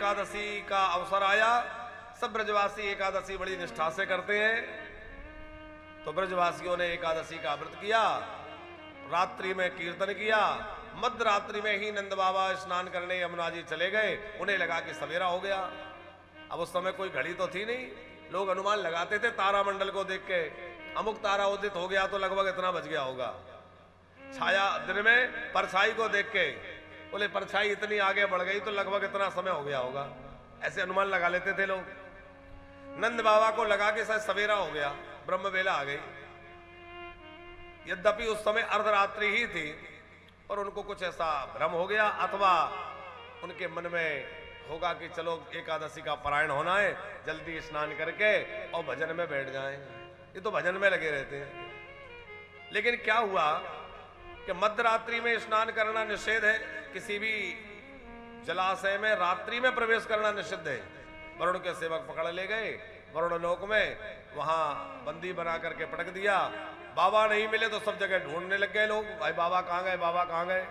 एकादशी का अवसर आया। सब ब्रजवासी एकादशी बड़ी निष्ठा से करते हैं, तो ब्रजवासियों ने एकादशी का व्रत किया, रात्रि में कीर्तन किया। मध्य रात्रि में ही नंद बाबा स्नान करने यमुना जी चले गए। उन्हें लगा कि सवेरा हो गया। अब उस समय कोई घड़ी तो थी नहीं, लोग अनुमान लगाते थे तारामंडल को देख के, अमुक तारा उदित हो गया तो लगभग इतना बज गया होगा। छाया दिन में परछाई को देख के बोले परछाई इतनी आगे बढ़ गई तो लगभग इतना समय हो गया होगा, ऐसे अनुमान लगा लेते थे लोग। नंद बाबा को लगा कि शायद सवेरा हो गया, ब्रह्म वेला आ गई। यद्यपि उस समय अर्धरात्रि ही थी, पर उनको कुछ ऐसा भ्रम हो गया, अथवा उनके मन में होगा कि चलो एकादशी का पारायण होना है, जल्दी स्नान करके और भजन में बैठ जाएं। ये तो भजन में लगे रहते हैं। लेकिन क्या हुआ कि मध्य रात्रि में स्नान करना निषेध है, किसी भी जलाशय में रात्रि में प्रवेश करना निषिद्ध है। वरुण के सेवक पकड़ ले गए वरुण लोक में, वहां बंदी बना करके पटक दिया। बाबा नहीं मिले तो सब जगह ढूंढने लग गए लोग, भाई बाबा कहां गए, बाबा कहां गए।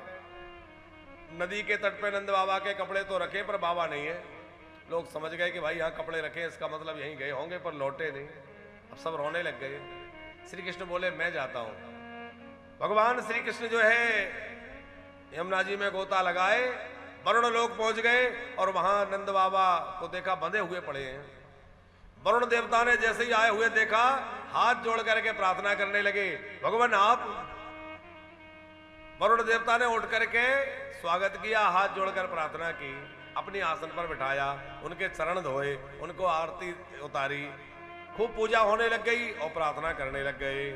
नदी के तट पे नंद बाबा के कपड़े तो रखे पर बाबा नहीं है। लोग समझ गए कि भाई यहाँ कपड़े रखे, इसका मतलब यहीं गए होंगे, पर लौटे नहीं। अब सब रोने लग गए। श्री कृष्ण बोले मैं जाता हूं। भगवान श्री कृष्ण जो है यमुना जी में गोता लगाए, वरुण लोक पहुंच गए और वहां नंद बाबा को देखा बंधे हुए पड़े हैं। वरुण देवता ने जैसे ही आए हुए देखा, हाथ जोड़ करके प्रार्थना करने लगे, भगवान आप। वरुण देवता ने उठ करके स्वागत किया, हाथ जोड़कर प्रार्थना की, अपनी आसन पर बिठाया, उनके चरण धोए, उनको आरती उतारी, खूब पूजा होने लग गई और प्रार्थना करने लग गए।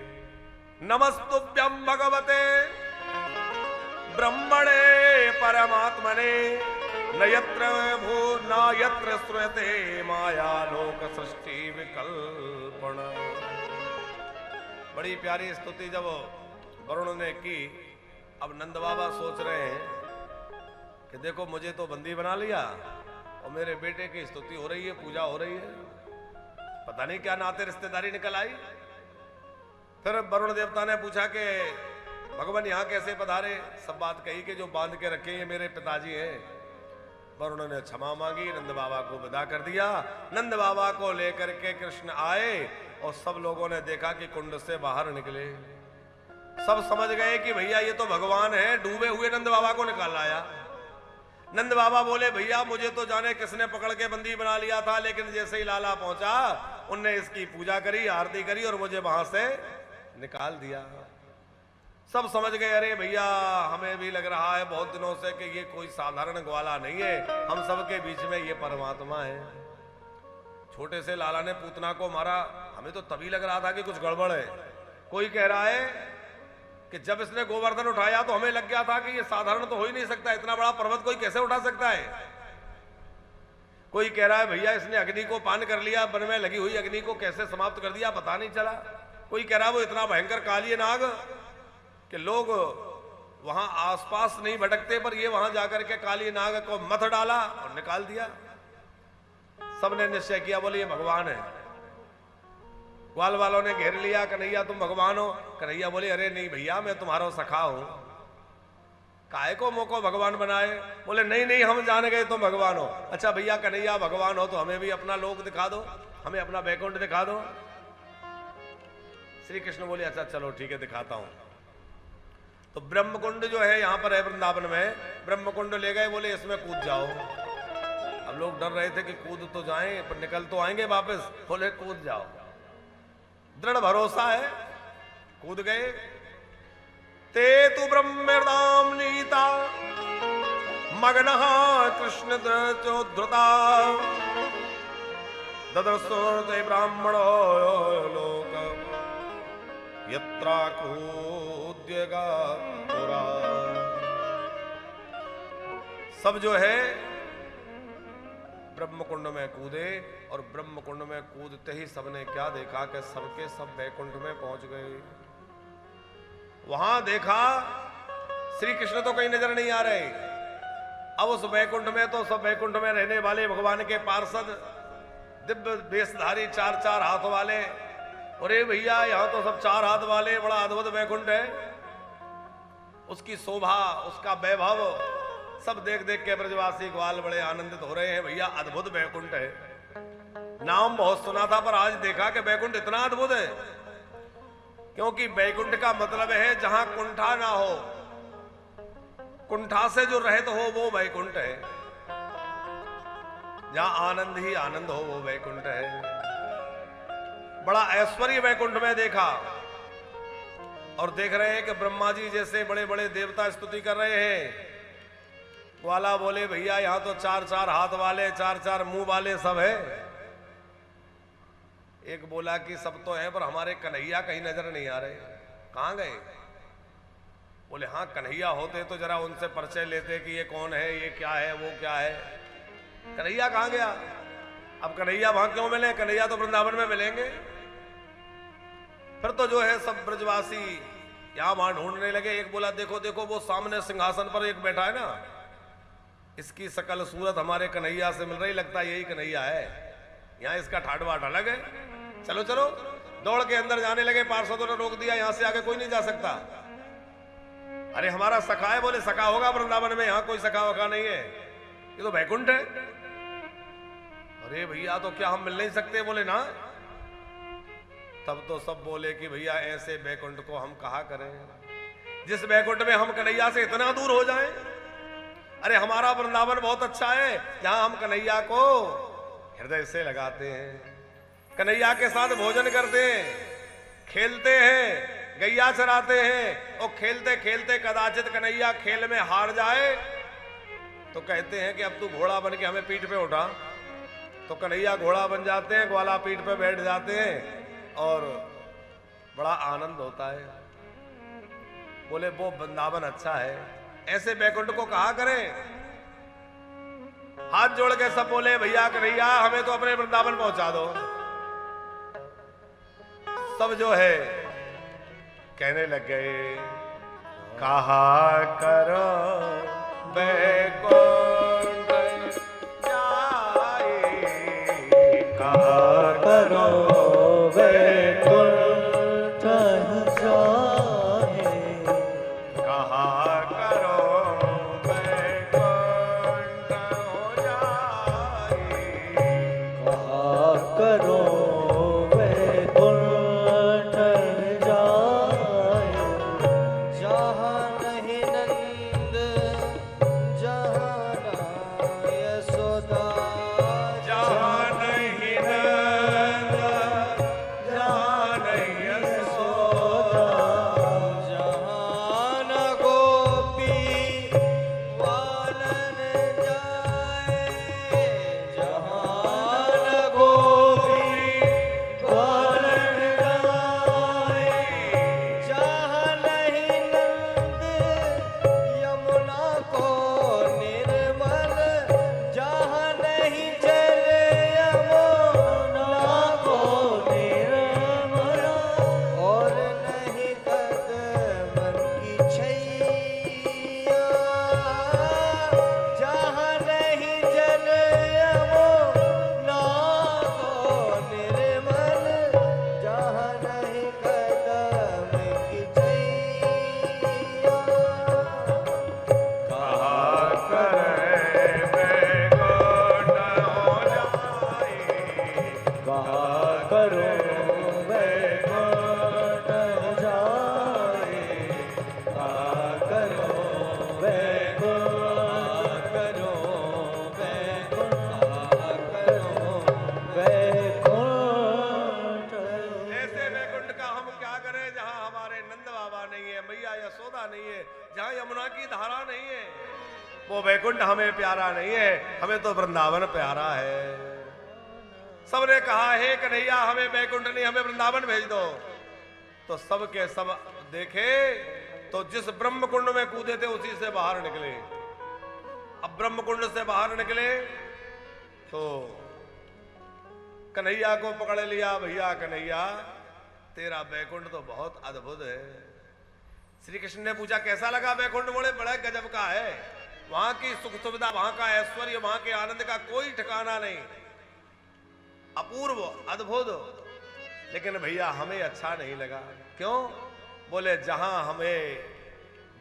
नमस्तुभ्यं भगवते ब्रह्मणे परमात्मने न यत्र भू न यत्र श्रूयते माया लोक सृष्टि विकल्पण। बड़ी प्यारी स्तुति जब वरुण ने की। अब नंद बाबा सोच रहे हैं कि देखो मुझे तो बंदी बना लिया और मेरे बेटे की स्तुति हो रही है, पूजा हो रही है, पता नहीं क्या नाते रिश्तेदारी निकल आई। फिर वरुण देवता ने पूछा कि भगवान यहाँ कैसे पधारे। सब बात कही कि जो बांध के रखे ये मेरे पिताजी हैं। वरुण ने क्षमा मांगी, नंद बाबा को विदा कर दिया। नंद बाबा को लेकर के कृष्ण आए और सब लोगों ने देखा कि कुंड से बाहर निकले। सब समझ गए कि भैया ये तो भगवान है, डूबे हुए नंद बाबा को निकाल लाया। नंद बाबा बोले भैया मुझे तो जाने किसने पकड़ के बंदी बना लिया था, लेकिन जैसे ही लाला पहुंचा उनने इसकी पूजा करी, आरती करी और मुझे वहां से निकाल दिया। सब समझ गए अरे भैया हमें भी लग रहा है बहुत दिनों से कि ये कोई साधारण ग्वाला नहीं है, हम सबके बीच में ये परमात्मा है। छोटे से लाला ने पूतना को मारा, हमें तो तभी लग रहा था कि कुछ गड़बड़ है। कोई कह रहा है कि जब इसने गोवर्धन उठाया तो हमें लग गया था कि ये साधारण तो हो ही नहीं सकता, इतना बड़ा पर्वत कोई कैसे उठा सकता है। कोई कह रहा है भैया इसने अग्नि को पान कर लिया, वन में लगी हुई अग्नि को कैसे समाप्त कर दिया पता नहीं चला। कोई कह रहा है वो इतना भयंकर काली नाग कि लोग वहां आसपास नहीं भटकते, पर ये वहां जाकर के काली नाग को मथ डाला और निकाल दिया। सबने निश्चय किया बोले ये भगवान है। ग्वाल वालों ने घेर लिया, कन्हैया तुम भगवान हो। कन्हैया बोले अरे नहीं भैया मैं तुम्हारा सखा हूं, काहे को मोको भगवान बनाए। बोले नहीं नहीं हम जान गए तुम भगवान हो। अच्छा भैया कन्हैया भगवान हो तो हमें भी अपना लोक दिखा दो, हमें अपना बैकुंठ दिखा दो। श्री कृष्ण बोले अच्छा चलो ठीक है दिखाता हूं। तो ब्रह्मकुंड जो है यहां पर है वृंदावन में, ब्रह्मकुंड ले गए, बोले इसमें कूद जाओ। अब लोग डर रहे थे कि कूद तो जाएं पर निकल तो आएंगे वापस, बोले कूद जाओ। दृढ़ भरोसा है, कूद गए। ते तु ब्रह्मदाम नीता मग्नः कृष्ण द्रचोद्धृता ददर्शोर्ते ब्राह्मणो लोक यत्रा कूद्यगा पुरा। सब जो है ब्रह्मकुंड में कूदे और ब्रह्मकुंड में कूदते ही सबने क्या देखा कि सबके सब बैकुंठ में पहुंच गए। वहां देखा श्री कृष्ण तो कहीं नजर नहीं आ रहे। अब उस बैकुंठ में तो सब बैकुंठ में रहने वाले भगवान के पार्षद दिव्य वेशधारी चार चार हाथ वाले, अरे भैया यहां तो सब चार हाथ वाले, बड़ा अद्भुत बैकुंठ है। उसकी शोभा उसका वैभव सब देख देख के ब्रजवासी ग्वाल बड़े आनंदित हो रहे हैं। भैया अद्भुत बैकुंठ है, नाम बहुत सुना था पर आज देखा कि बैकुंठ इतना अद्भुत है। क्योंकि बैकुंठ का मतलब है जहां कुंठा ना हो, कुंठा से जो रहित हो वो बैकुंठ है। जहां आनंद ही आनंद हो वो बैकुंठ है। बड़ा ऐश्वर्य बैकुंठ में देखा। और देख रहे हैं कि ब्रह्मा जी जैसे बड़े बड़े देवता स्तुति कर रहे हैं। ग्वाला बोले भैया यहां तो 4-4 हाथ वाले 4-4 मुंह वाले सब है। एक बोला कि सब तो है पर हमारे कन्हैया कहीं नजर नहीं आ रहे, कहां गए? बोले हाँ कन्हैया होते तो जरा उनसे परिचय लेते कि ये कौन है, ये क्या है, वो क्या है। कन्हैया कहां गया? अब कन्हैया वहां क्यों मिले? कन्हैया तो वृंदावन में मिलेंगे। फिर तो जो है सब ब्रजवासी यहां वहां ढूंढने लगे। एक बोला देखो देखो वो सामने सिंहासन पर एक बैठा है ना, इसकी शकल सूरत हमारे कन्हैया से मिल रही, लगता है यही कन्हैया है। यहाँ इसका ठाट बाट अलग है, चलो चलो। दौड़ के अंदर जाने लगे, पार्षदों ने रोक दिया, यहां से आगे कोई नहीं जा सकता। अरे हमारा सखा है। बोले सखा होगा वृंदावन में, यहां कोई सखा वखा नहीं है, ये तो बैकुंठ है। अरे भैया तो क्या हम मिल नहीं सकते? बोले ना। तब तो सब बोले कि भैया ऐसे बैकुंठ को हम कहा करें जिस बैकुंठ में हम कन्हैया से इतना दूर हो जाएं। अरे हमारा वृंदावन बहुत अच्छा है, जहां हम कन्हैया को हृदय से लगाते हैं, कन्हैया के साथ भोजन करते हैं, खेलते हैं, गैया चराते हैं। और खेलते खेलते कदाचित कन्हैया खेल में हार जाए तो कहते हैं कि अब तू घोड़ा बन के हमें पीठ पे उठा। तो कन्हैया घोड़ा बन जाते हैं, ग्वाला पीठ पे बैठ जाते हैं और बड़ा आनंद होता है। बोले वो वृंदावन अच्छा है, ऐसे बैकुंठ को कहा करें। हाथ जोड़ के सब बोले भैया कन्हैया हमें तो अपने वृंदावन पहुंचा दो। सब जो है कहने लग गए कहा करो बैकुंठ जाए, कहा करो बैकुंठ जाए, कहा करो बैकुंठ हो जाए, कहा करो बैकुंठ जाए। जहाँ नहीं नंद जहाँ ना यशोदा, जहाँ नहीं नंद जहाँ नहीं यशोदा, जहाँ न गोपी बालन जाए, जहाँ न गोपी बालन जाए, जहाँ नहीं नंद यमुना को निर्मल, जहाँ नहीं जल यमुना को निर्मल, और नहीं कदमन की छैया, जहाँ नहीं जल यमुना को निर्मल, जहाँ नहीं कदम की छैया। कहा करे बैकुंठ हो जाए, कहा करो बैकुंठ जाए, कहा करो बैकुंठ, करो बैकुंठ। ऐसे बैकुंठ का हम क्या करें जहां हमारे नंद बाबा नहीं है, मैया यशोदा नहीं है, जहां यमुना की धारा नहीं है। वो बैकुंठ हमें प्यारा नहीं है, हमें तो वृंदावन प्यारा है। सबने कहा हे कन्हैया हमें बैकुंठ नहीं, हमें वृंदावन भेज दो। तो सब के सब देखे तो जिस ब्रह्म कुंड में कूदे थे उसी से बाहर निकले। अब ब्रह्म कुंड से बाहर निकले तो कन्हैया को पकड़ लिया। भैया कन्हैया तेरा बैकुंठ तो बहुत अद्भुत है। श्री कृष्ण ने पूछा कैसा लगा बैकुंठ? बोले बड़ा गजब का है, वहां की सुख सुविधा, वहां का ऐश्वर्य, वहां के आनंद का कोई ठिकाना नहीं, अपूर्व अद्भुत। लेकिन भैया हमें अच्छा नहीं लगा। क्यों? बोले जहां हमें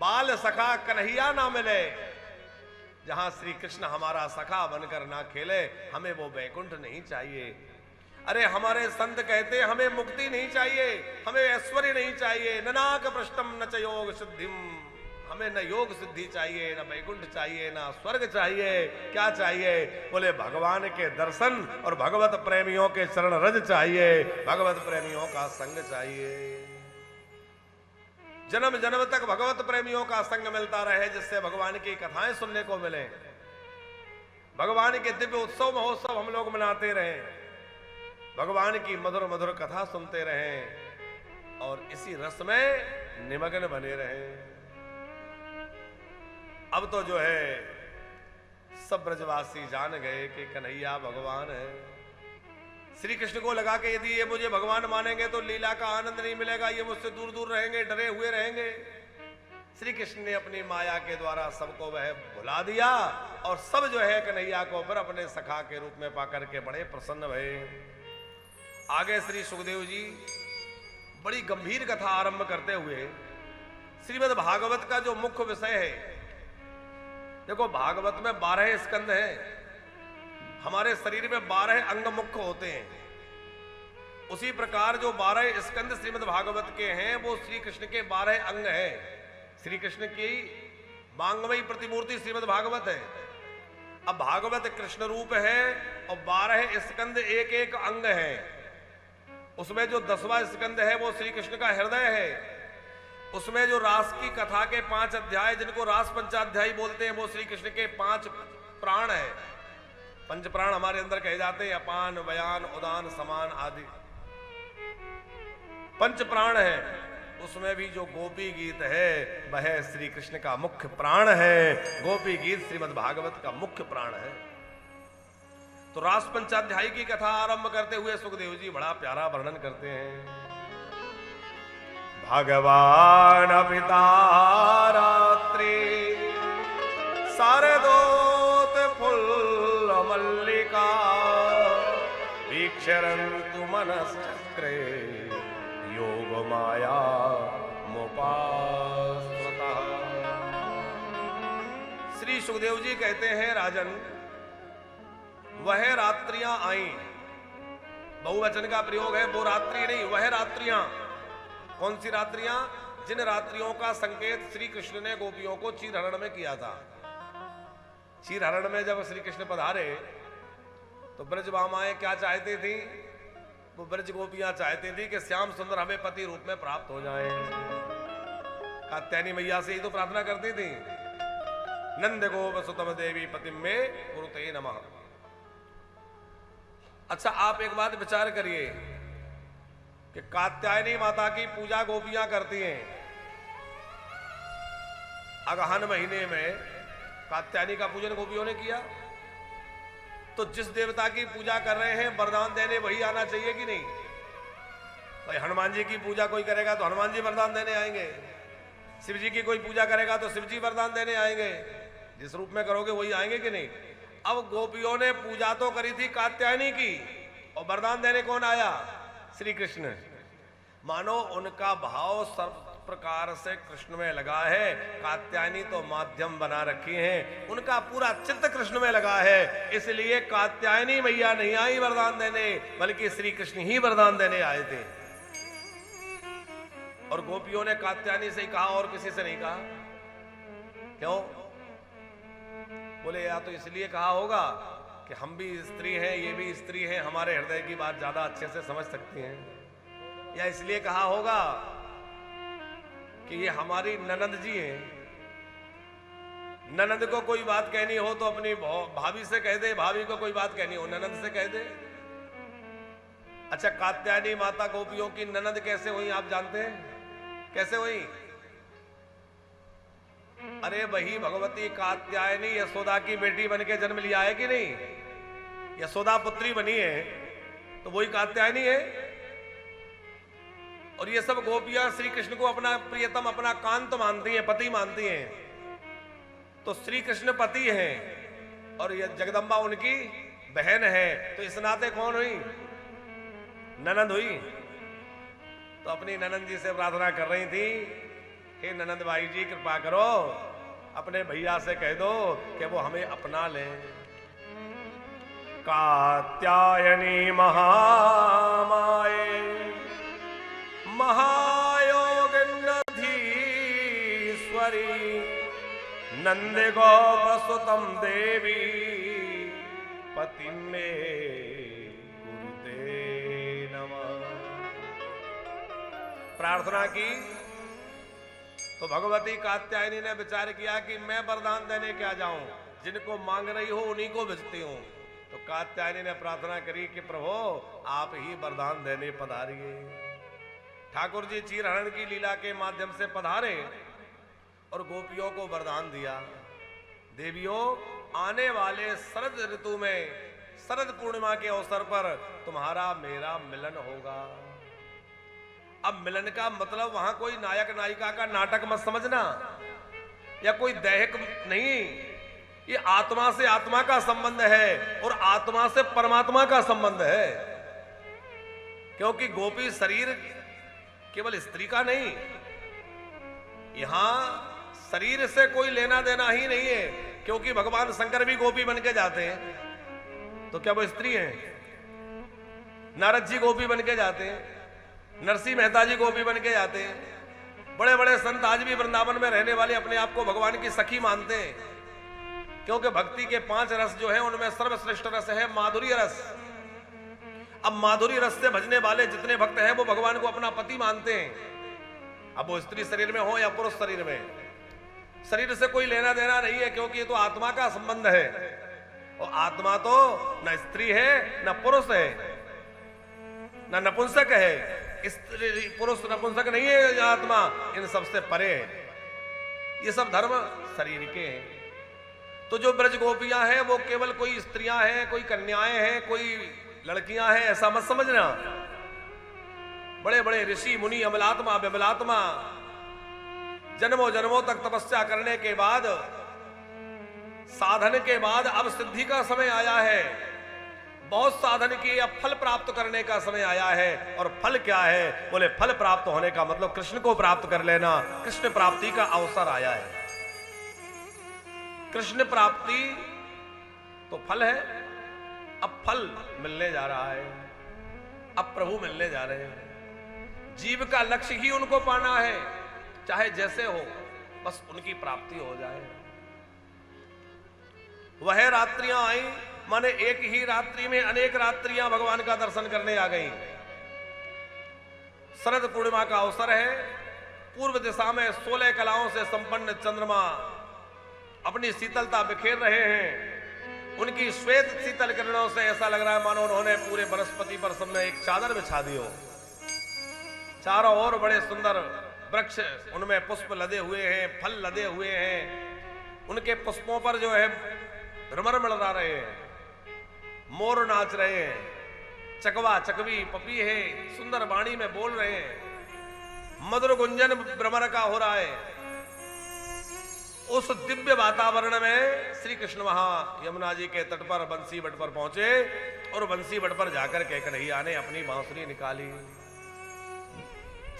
बाल सखा कन्हैया ना मिले जहां श्री कृष्ण हमारा सखा बनकर ना खेले, हमें वो वैकुंठ नहीं चाहिए। अरे हमारे संत कहते हमें मुक्ति नहीं चाहिए, हमें ऐश्वर्य नहीं चाहिए, ननाक पृष्ठम न च योग सिद्धिम, हमें न योग सिद्धि चाहिए, न वैकुंठ चाहिए, न स्वर्ग चाहिए। क्या चाहिए? बोले भगवान के दर्शन और भगवत प्रेमियों के चरण रज चाहिए, भगवत प्रेमियों का संग चाहिए। जन्म जन्म तक भगवत प्रेमियों का संग मिलता रहे, जिससे भगवान की कथाएं सुनने को मिले, भगवान के दिव्य उत्सव महोत्सव हम लोग मनाते रहें, भगवान की मधुर मधुर कथा सुनते रहें और इसी रस में निमग्न बने रहें। अब तो जो है सब ब्रजवासी जान गए कि कन्हैया भगवान है। श्री कृष्ण को लगा कि यदि ये मुझे भगवान मानेंगे तो लीला का आनंद नहीं मिलेगा, ये मुझसे दूर दूर रहेंगे, डरे हुए रहेंगे। श्री कृष्ण ने अपनी माया के द्वारा सबको वह भुला दिया और सब जो है कन्हैया को फिर अपने सखा के रूप में पाकर के बड़े प्रसन्न भये। आगे श्री सुखदेव जी बड़ी गंभीर कथा आरंभ करते हुए श्रीमद् भागवत का जो मुख्य विषय है, देखो भागवत में 12 स्कंद हैं, हमारे शरीर में 12 अंग मुख्य होते हैं। उसी प्रकार जो 12 स्कंद श्रीमद् भागवत के हैं वो श्री कृष्ण के 12 अंग हैं। श्री कृष्ण की वांगमयी प्रतिमूर्ति श्रीमद् भागवत है। अब भागवत कृष्ण रूप है और 12 स्कंद एक एक अंग है। उसमें जो 10वां स्कंद है वो श्री कृष्ण का हृदय है। उसमें जो रास की कथा के 5 अध्याय जिनको रास पंचाध्यायी बोलते हैं वो श्री कृष्ण के 5 प्राण है। 5 प्राण हमारे अंदर कहे जाते हैं, अपान व्यान उदान समान आदि 5 प्राण है। उसमें भी जो गोपी गीत है वह श्री कृष्ण का मुख्य प्राण है। गोपी गीत श्रीमद् भागवत का मुख्य प्राण है। तो रास पंचाध्यायी की कथा आरंभ करते हुए सुखदेव जी बड़ा प्यारा वर्णन करते हैं। भगवान पिता रात्रि शारदोत फुल्ल मल्लिका वीक्षरन्तु मनश्चक्रे योग माया मुपास्मतः। श्री सुखदेव जी कहते हैं, राजन वह रात्रियां आई, बहुवचन का प्रयोग है, वो रात्रि नहीं वह रात्रियां। कौन सी रात्रियां? जिन रात्रियों का संकेत श्री कृष्ण ने गोपियों को चीरहरण में किया था। चीरहरण में जब श्री कृष्ण पधारे तो ब्रज भामाएं क्या चाहती थी? वो ब्रज गोपियां चाहती थी कि श्याम सुंदर हमें पति रूप में प्राप्त हो जाए। कात्यायनी मैया से ही तो प्रार्थना करती थी, नंद गोप सुतम देवी पतिम में कुरुते नमः। अच्छा आप एक बात विचार करिए कि कात्यायनी माता की पूजा गोपियां करती हैं। अगहन महीने में कात्यायनी का पूजन गोपियों ने किया, तो जिस देवता की पूजा कर रहे हैं वरदान देने वही आना चाहिए कि नहीं? भाई हनुमान जी की पूजा कोई करेगा तो हनुमान जी वरदान देने आएंगे, शिव जी की कोई पूजा करेगा तो शिव जी वरदान देने आएंगे, जिस रूप में करोगे वही आएंगे कि नहीं? अब गोपियों ने पूजा तो करी थी कात्यायनी की और वरदान देने कौन आया? श्री कृष्ण। मानो उनका भाव सर्व प्रकार से कृष्ण में लगा है। कात्यायनी तो माध्यम बना रखी हैं, उनका पूरा चित्त कृष्ण में लगा है। इसलिए कात्यायनी मैया नहीं आई वरदान देने, बल्कि श्री कृष्ण ही वरदान देने आए थे। और गोपियों ने कात्यायनी से ही कहा और किसी से नहीं कहा। क्यों? बोले या तो इसलिए कहा होगा कि हम भी स्त्री हैं, ये भी स्त्री हैं, हमारे हृदय की बात ज्यादा अच्छे से समझ सकती हैं, या इसलिए कहा होगा कि ये हमारी ननद जी हैं, ननद को कोई बात कहनी हो तो अपनी भाभी से कह दे, भाभी को कोई बात कहनी हो ननद से कह दे। अच्छा कात्यायनी माता गोपियों की ननद कैसे हुई आप जानते हैं? कैसे हुई? अरे वही भगवती कात्यायनी यशोदा की बेटी बन के जन्म लिया है कि नहीं? यशोदा पुत्री बनी है तो वही कात्यायनी है। और ये सब गोपियां श्री कृष्ण को अपना प्रियतम, अपना कांत मानती हैं, पति मानती हैं। तो श्री कृष्ण पति हैं और ये जगदम्बा उनकी बहन है, तो इस नाते कौन हुई? ननद हुई। तो अपनी ननद जी से प्रार्थना कर रही थी, हे ननद भाई जी कृपा करो, अपने भैया से कह दो कि वो हमें अपना ले। कात्यायनी महामाये महायोगिन्नधीश्वरी नंद गोपसुतम देवी पति में गुरुते नमः। प्रार्थना की तो भगवती कात्यायनी ने विचार किया कि मैं वरदान देने क्या जाऊं, जिनको मांग रही हो उन्हीं को भेजती हूं। तो कात्यायनी ने प्रार्थना करी कि प्रभु आप ही वरदान देने पधारिए। ठाकुर जी चीरहरण की लीला के माध्यम से पधारे और गोपियों को वरदान दिया, देवियों आने वाले शरद ऋतु में शरद पूर्णिमा के अवसर पर तुम्हारा मेरा मिलन होगा। अब मिलन का मतलब वहां कोई नायक नायिका का नाटक मत समझना, या कोई दैहिक नहीं, ये आत्मा से आत्मा का संबंध है और आत्मा से परमात्मा का संबंध है। क्योंकि गोपी शरीर केवल स्त्री का नहीं, यहां शरीर से कोई लेना देना ही नहीं है, क्योंकि भगवान शंकर भी गोपी बन के जाते हैं। तो क्या वो स्त्री हैं? नारद जी गोपी बन के जाते हैं, नरसिंह मेहता जी गोपी बन के जाते हैं, बड़े बड़े संत आज भी वृंदावन में रहने वाले अपने आप को भगवान की सखी मानते हैं। क्योंकि भक्ति के 5 रस जो है उनमें सर्वश्रेष्ठ रस है माधुर्य रस। अब माधुर्य रस से भजने वाले जितने भक्त हैं वो भगवान को अपना पति मानते हैं। अब वो स्त्री शरीर में हो या पुरुष शरीर में, शरीर से कोई लेना देना नहीं है, क्योंकि ये तो आत्मा का संबंध है। और आत्मा तो न स्त्री है न पुरुष है न नपुंसक है। स्त्री पुरुष नपुंसक नहीं है आत्मा, इन सबसे परे है। ये सब धर्म शरीर के हैं। तो जो ब्रज गोपियां हैं वो केवल कोई स्त्रियां हैं, कोई कन्याएं हैं, कोई लड़कियां हैं, ऐसा मत समझना। बड़े बड़े ऋषि मुनि अमलात्मा विमलात्मा जन्मों जन्मों तक तपस्या करने के बाद, साधन के बाद अब सिद्धि का समय आया है। बहुत साधन किए, अब फल प्राप्त करने का समय आया है। और फल क्या है? बोले फल प्राप्त होने का मतलब कृष्ण को प्राप्त कर लेना, कृष्ण प्राप्ति का अवसर आया है। कृष्ण प्राप्ति तो फल है, अब फल मिलने जा रहा है, अब प्रभु मिलने जा रहे हैं। जीव का लक्ष्य ही उनको पाना है, चाहे जैसे हो, बस उनकी प्राप्ति हो जाए। वह रात्रियां आई, माने एक ही रात्रि में अनेक रात्रियां भगवान का दर्शन करने आ गई। शरद पूर्णिमा का अवसर है। पूर्व दिशा में 16 कलाओं से संपन्न चंद्रमा अपनी शीतलता बिखेर रहे हैं। उनकी श्वेत शीतल किरणों से ऐसा लग रहा है मानो उन्होंने पूरे बृहस्पति पर सब में एक चादर बिछा दी हो। चारों ओर बड़े सुंदर वृक्ष, उनमें पुष्प लदे हुए हैं, फल लदे हुए हैं। उनके पुष्पों पर जो है भ्रमर मंडरा रहे हैं, मोर नाच रहे हैं, चकवा चकवी पपीहे सुंदर वाणी में बोल रहे हैं, मधुर गुंजन भ्रमर का हो रहा है। उस दिव्य वातावरण में श्री कृष्ण वहां यमुना जी के तट पर बंसी बट पर पहुंचे और बंसी बट पर जाकर के कन्हैया ने अपनी बांसुरी निकाली।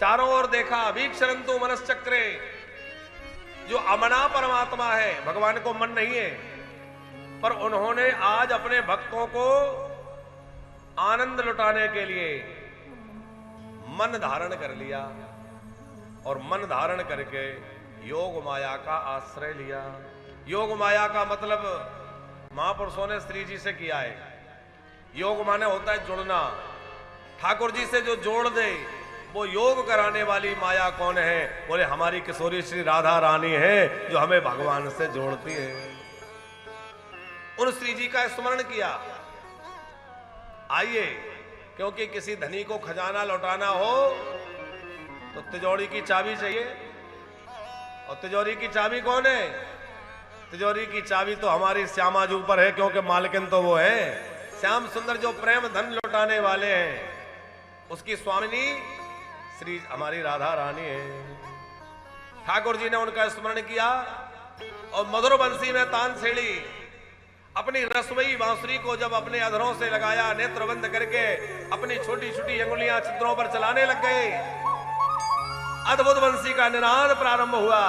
चारों ओर देखा, अभीक्षरन्तु मनश्चक्रे, जो अमना परमात्मा है, भगवान को मन नहीं है, पर उन्होंने आज अपने भक्तों को आनंद लुटाने के लिए मन धारण कर लिया और मन धारण करके योग माया का आश्रय लिया। योग माया का मतलब महापुरुषों ने श्री जी से किया है। योग माने होता है जुड़ना। ठाकुर जी से जो जोड़ दे वो योग कराने वाली माया कौन है? बोले हमारी किशोरी श्री राधा रानी है, जो हमें भगवान से जोड़ती है। उन श्री जी का स्मरण किया। आइए, क्योंकि किसी धनी को खजाना लौटाना हो तो तिजोरी की चाबी चाहिए। और तिजोरी की चाबी कौन है? तिजोरी की चाबी तो हमारी श्यामा जी ऊपर है, क्योंकि मालकिन तो वो है। श्याम सुंदर जो प्रेम धन लौटाने वाले हैं, उसकी स्वामिनी श्री हमारी राधा रानी है। ठाकुर जी ने उनका स्मरण किया और मधुर बंसी में तान छेड़ी। अपनी रसवई बांसुरी को जब अपने अधरों से लगाया, नेत्र बंद करके अपनी छोटी छोटी अंगुलियां चित्रों पर चलाने लग गए। अद्भुत बंसी का निनाद प्रारंभ हुआ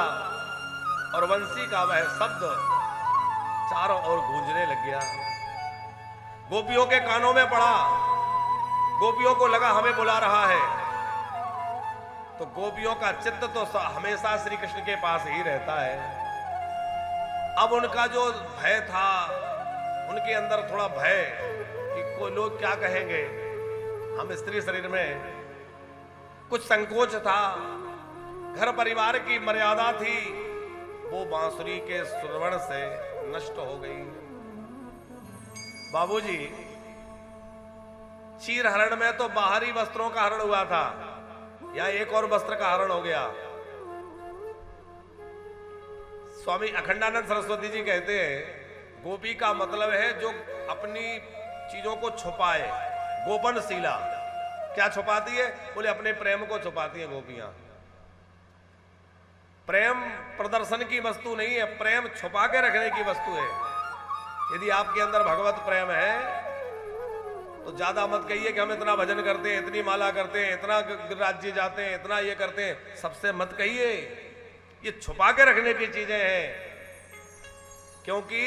और वंशी का वह शब्द चारों ओर गूंजने लग गया। गोपियों के कानों में पड़ा, गोपियों को लगा हमें बुला रहा है। तो गोपियों का चित्त तो हमेशा श्री कृष्ण के पास ही रहता है। अब उनका जो भय था, उनके अंदर थोड़ा भय कि कोई लोग क्या कहेंगे, हम स्त्री शरीर में कुछ संकोच था, घर परिवार की मर्यादा थी, वो बांसुरी के श्रवण से नष्ट हो गई। बाबूजी, चीर हरण में तो बाहरी वस्त्रों का हरण हुआ था, या एक और वस्त्र का हरण हो गया। स्वामी अखंडानंद सरस्वती जी कहते हैं गोपी का मतलब है जो अपनी चीजों को छुपाए, गोपनशीला। क्या छुपाती है? बोले अपने प्रेम को छुपाती है गोपियां। प्रेम प्रदर्शन की वस्तु नहीं है, प्रेम छुपा के रखने की वस्तु है। यदि आपके अंदर भगवत प्रेम है तो ज्यादा मत कहिए कि हम इतना भजन करते हैं, इतनी माला करते हैं, इतना राज्य जाते हैं, इतना ये करते हैं, सबसे मत कहिए। ये छुपा के रखने की चीजें हैं, क्योंकि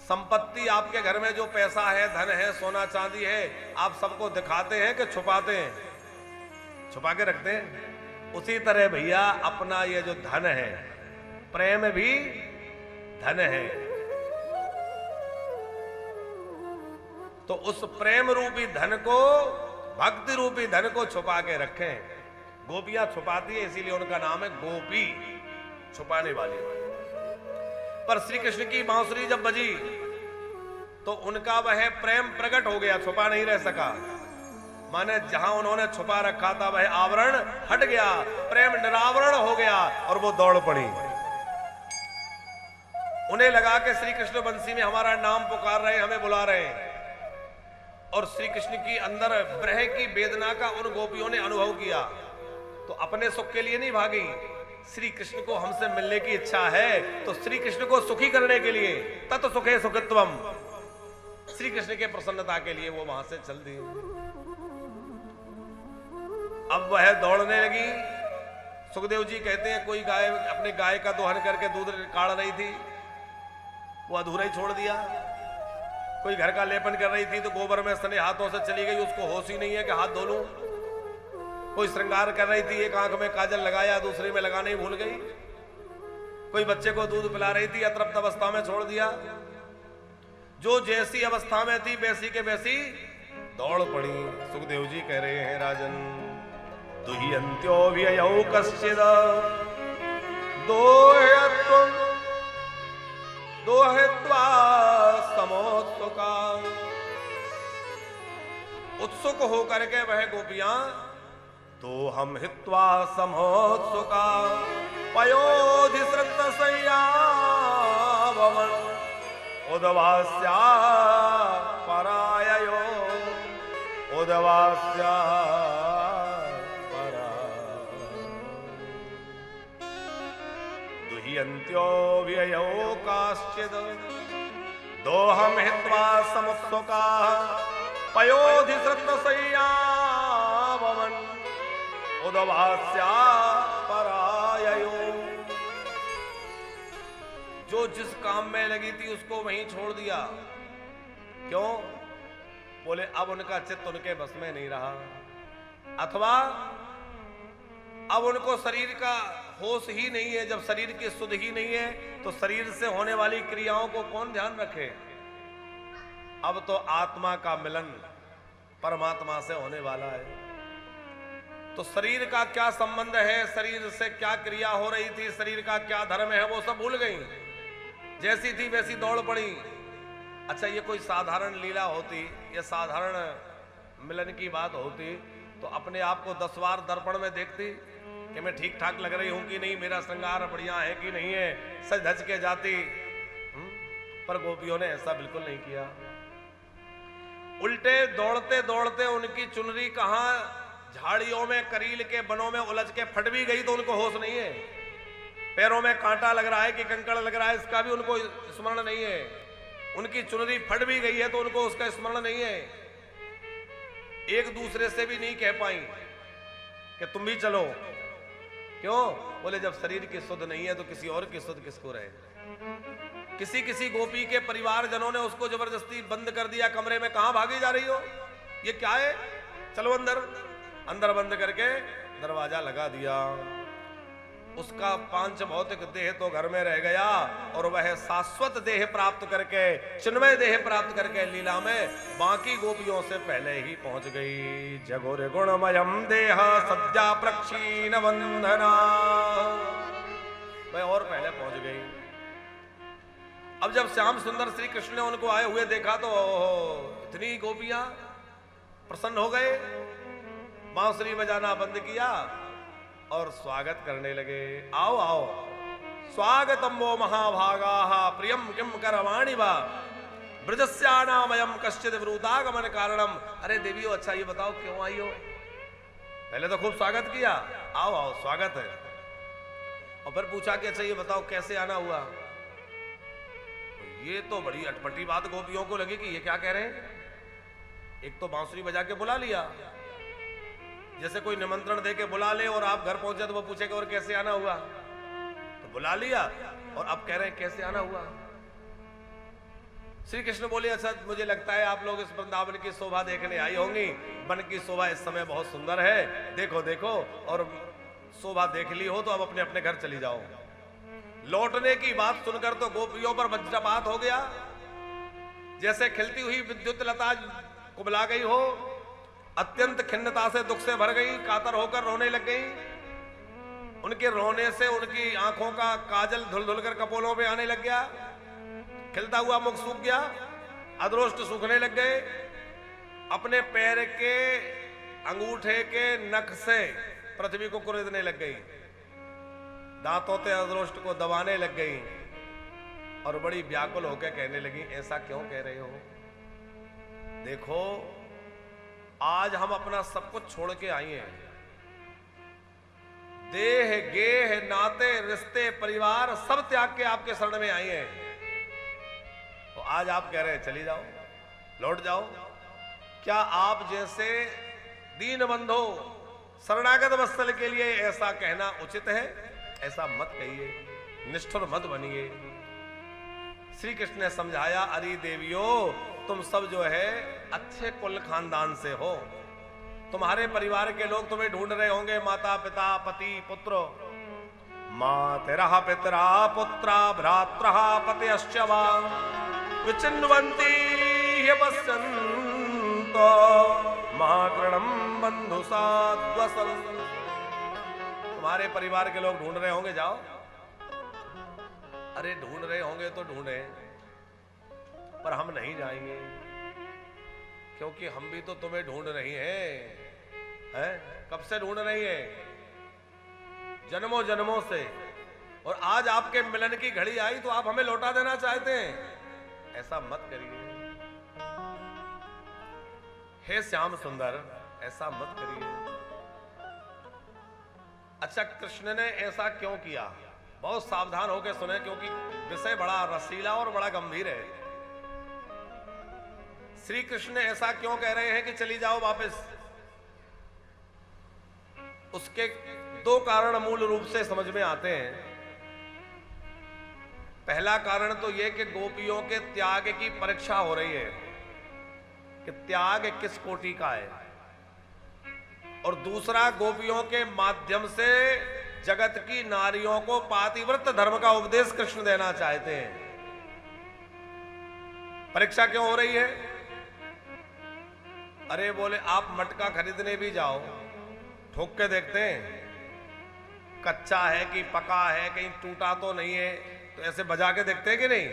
संपत्ति आपके घर में जो पैसा है, धन है, सोना चांदी है, आप सबको दिखाते हैं कि छुपाते हैं? छुपा के रखते हैं। उसी तरह भैया अपना ये जो धन है, प्रेम भी धन है, तो उस प्रेम रूपी धन को, भक्ति रूपी धन को छुपा के रखें। गोपियां छुपाती है, इसीलिए उनका नाम है गोपी, छुपाने वाली। पर श्री कृष्ण की बांसुरी जब बजी तो उनका वह प्रेम प्रकट हो गया, छुपा नहीं रह सका। माने जहां उन्होंने छुपा रखा था वह आवरण हट गया, प्रेम निरावरण हो गया और वो दौड़ पड़ी। उन्हें लगा कि श्री कृष्ण बंसी में हमारा नाम पुकार रहे, हमें बुला रहे हैं। और श्री कृष्ण की अंदर विरह की वेदना का उन गोपियों ने अनुभव किया, तो अपने सुख के लिए नहीं भागी। श्री कृष्ण को हमसे मिलने की इच्छा है, तो श्री कृष्ण को सुखी करने के लिए, तत् सुखे सुखत्वम, श्री कृष्ण के प्रसन्नता के लिए वो वहां से चल दी। अब वह दौड़ने लगी। सुखदेव जी कहते हैं कोई गाय अपने गाय का दोहन करके दूध काढ़ रही थी, वो अधूरा ही छोड़ दिया। कोई घर का लेपन कर रही थी तो गोबर में सने हाथों से चली गई, उसको होश ही नहीं है कि हाथ धो लूं। कोई श्रृंगार कर रही थी, एक आंख में काजल लगाया, दूसरे में लगाने ही भूल गई। कोई बच्चे को दूध पिला रही थी, अतृप्त अवस्था में छोड़ दिया। जो जैसी अवस्था में थी वैसी के वैसी दौड़ पड़ी। सुखदेव जी कह रहे हैं राजन, दुह्यन्त्यो व्ययौ कश्चिद दोहित्वा समोत्सुका। उत्सुक होकर के वह गोपियां तो हम हित्वा समोत्सुका पयोधिसृत संयावमन उदवास्या पराययो उदवास्या दुह्यन्त्यो व्ययो काश्चिद दोहम हित्वा समुत्सुका पयोधिसृत संयावमन उदवास्या पराययो। जो जिस काम में लगी थी उसको वहीं छोड़ दिया। क्यों? बोले अब उनका चित्त उनके बस में नहीं रहा, अथवा अब उनको शरीर का होश ही नहीं है। जब शरीर की सुध ही नहीं है तो शरीर से होने वाली क्रियाओं को कौन ध्यान रखे। अब तो आत्मा का मिलन परमात्मा से होने वाला है, तो शरीर का क्या संबंध है, शरीर से क्या क्रिया हो रही थी, शरीर का क्या धर्म है, वो सब भूल गई। जैसी थी वैसी दौड़ पड़ी। अच्छा, ये कोई साधारण लीला होती, ये साधारण मिलन की बात होती तो अपने आप को 10 बार दर्पण में देखती कि मैं ठीक ठाक लग रही हूं कि नहीं, मेरा श्रृंगार बढ़िया है कि नहीं है, सज धज के जाती। पर गोपियों ने ऐसा बिल्कुल नहीं किया। उल्टे दौड़ते दौड़ते उनकी चुनरी कहां झाड़ियों में, करील के बनों में उलझ के फट भी गई तो उनको होश नहीं है। पैरों में कांटा लग रहा है कि कंकड़ लग रहा है, इसका भी उनको स्मरण नहीं है। उनकी चुनरी फट भी गई है तो उनको उसका स्मरण नहीं है। एक दूसरे से भी नहीं कह पाई कि तुम भी चलो, क्यों? बोले जब शरीर की सुध नहीं है तो किसी और की सुध किसको रहे? किसी किसी गोपी के परिवारजनों ने उसको जबरदस्ती बंद कर दिया कमरे में। कहां भागी जा रही हो, ये क्या है, चलो अंदर। अंदर बंद करके दरवाजा लगा दिया। उसका पांच भौतिक देह तो घर में रह गया और वह शाश्वत देह प्राप्त करके, चिन्मय देह प्राप्त करके लीला में बाकी गोपियों से पहले ही पहुंच गई। जगोर गुणमयम देह सज्जा प्रक्षीण वंदना, वह और पहले पहुंच गई। अब जब श्याम सुंदर श्री कृष्ण ने उनको आए हुए देखा तो इतनी गोपियां प्रसन्न हो गए, बांसुरी बजाना बंद किया और स्वागत करने लगे। आओ आओ, स्वागतम वो महाभागा प्रियम किम करवाणि वा ब्रजस्यानामयम कश्चित वृतागमन कारणम। अरे देवियों, अच्छा ये बताओ क्यों आई हो? पहले तो खूब स्वागत किया, आओ आओ स्वागत है। और फिर पूछा कि अच्छा ये बताओ कैसे आना हुआ? ये तो बड़ी अटपटी बात गोपियों को लगी कि ये क्या कह रहे हैं। एक तो बांसुरी बजा के बुला लिया, जैसे कोई निमंत्रण दे के बुला ले और आप घर पहुंचे तो वो पूछेगा और कैसे आना हुआ, तो बुला लिया और अब कह रहे हैं कैसे आना हुआ। श्री कृष्ण बोले अच्छा मुझे लगता है आप लोग इस वृंदावन की शोभा देखने आई होंगी। वन की शोभा इस समय बहुत सुंदर है, देखो देखो, और शोभा देख ली हो तो अब अपने अपने घर चली जाओ। लौटने की बात सुनकर तो गोपियों पर वज्रपात हो गया, जैसे खिलती हुई विद्युत लता कुबला गई हो। अत्यंत खिन्नता से दुख से भर गई, कातर होकर रोने लग गई। उनके रोने से उनकी आंखों का काजल धुल धुल कर कपोलों पे आने लग गया, खिलता हुआ मुख सूख गया, अदरोष्ट सूखने लग गए। अपने पैर के अंगूठे के नख से पृथ्वी को कुरेदने लग गई, दांतों से अदरोष्ट को दबाने लग गई और बड़ी व्याकुल होकर कहने लगी ऐसा क्यों कह रहे हो? देखो आज हम अपना सब कुछ छोड़ के आई हैं, देह गेह नाते रिश्ते परिवार सब त्याग के आपके शरण में आई हैं, तो आज आप कह रहे हैं चली जाओ, लौट जाओ। क्या आप जैसे दीन बंधो शरणागत वत्सल के लिए ऐसा कहना उचित है? ऐसा मत कहिए, निष्ठुर मत बनिए। श्री कृष्ण ने समझाया अरे देवियों, तुम सब जो है अच्छे कुल खानदान से हो, तुम्हारे परिवार के लोग तुम्हें ढूंढ रहे होंगे, माता पिता पति पुत्र। मातरः पितरा पुत्रा भ्रातरः पतयश्च वा विचिन्वन्ति ह्यपश्यन्तो मातृणं बन्धु साध्वसन्। तुम्हारे परिवार के लोग ढूंढ रहे होंगे, जाओ। अरे ढूंढ रहे होंगे तो ढूंढे, पर हम नहीं जाएंगे क्योंकि हम भी तो तुम्हें ढूंढ रही हैं। कब से ढूंढ रही है? जन्मों जन्मों से। और आज आपके मिलन की घड़ी आई तो आप हमें लौटा देना चाहते हैं। ऐसा मत करिए हे श्याम सुंदर, ऐसा मत करिए। अच्छा कृष्ण ने ऐसा क्यों किया? बहुत सावधान होकर सुने क्योंकि विषय बड़ा रसीला और बड़ा गंभीर है। श्री कृष्ण ऐसा क्यों कह रहे हैं कि चली जाओ वापस? उसके दो कारण मूल रूप से समझ में आते हैं। पहला कारण तो यह कि गोपियों के त्याग की परीक्षा हो रही है कि त्याग किस कोटि का है, और दूसरा गोपियों के माध्यम से जगत की नारियों को पातिव्रत धर्म का उपदेश कृष्ण देना चाहते हैं। परीक्षा क्यों हो रही है? अरे बोले आप मटका खरीदने भी जाओ, ठोक के देखते हैं कच्चा है कि पका है, कहीं टूटा तो नहीं है, तो ऐसे बजा के देखते हैं कि नहीं?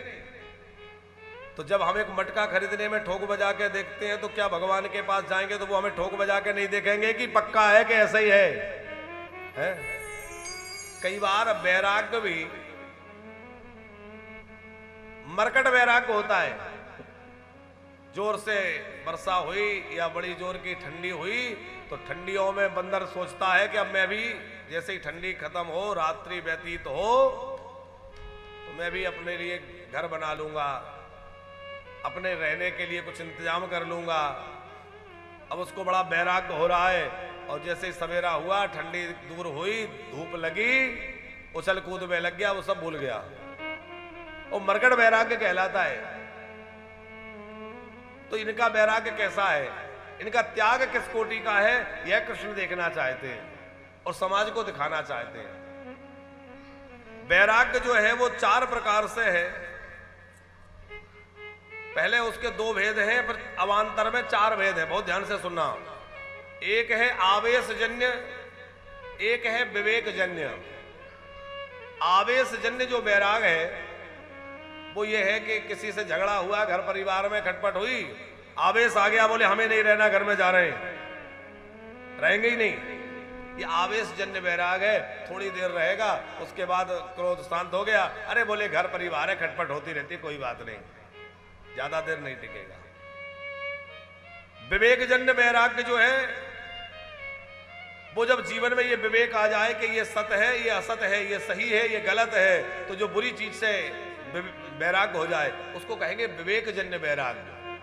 तो जब हम एक मटका खरीदने में ठोक बजा के देखते हैं तो क्या भगवान के पास जाएंगे तो वो हमें ठोक बजा के नहीं देखेंगे कि पक्का है कि ऐसा ही है? कई बार वैराग्य भी मरकट वैराग्य होता है। जोर से वर्षा हुई या बड़ी जोर की ठंडी हुई तो ठंडियों में बंदर सोचता है कि अब मैं भी जैसे ही ठंडी खत्म हो, रात्रि व्यतीत हो, तो मैं भी अपने लिए घर बना लूंगा, अपने रहने के लिए कुछ इंतजाम कर लूंगा। अब उसको बड़ा वैराग्य हो रहा है और जैसे ही सवेरा हुआ, ठंडी दूर हुई, धूप लगी, उछल कूद में लग गया, वो सब भूल गया। वो मरकट वैराग्य कहलाता है। तो इनका वैराग्य कैसा है, इनका त्याग किस कोटि का है, यह कृष्ण देखना चाहते हैं और समाज को दिखाना चाहते हैं। वैराग्य जो है वो 4 प्रकार से है। पहले उसके 2 भेद हैं, पर अवान्तर में 4 भेद हैं। बहुत ध्यान से सुनना। एक है आवेशजन्य, एक है विवेकजन्य। आवेशजन्य जो वैराग है वो ये है कि किसी से झगड़ा हुआ, घर परिवार में खटपट हुई, आवेश आ गया, बोले हमें नहीं रहना, घर में जा रहे हैं, रहेंगे ही नहीं। ये आवेशजन्य वैराग है। थोड़ी देर रहेगा, उसके बाद क्रोध शांत हो गया, अरे बोले घर परिवार है, खटपट होती रहती, कोई बात नहीं, ज्यादा देर नहीं टिकेगा। विवेकजन्य वैराग्य जो है वो जब जीवन में ये विवेक आ जाए कि ये सत्य है, ये असत है, ये सही है, ये गलत है, तो जो बुरी चीज से वैराग्य हो जाए उसको कहेंगे विवेकजन्य वैराग्य।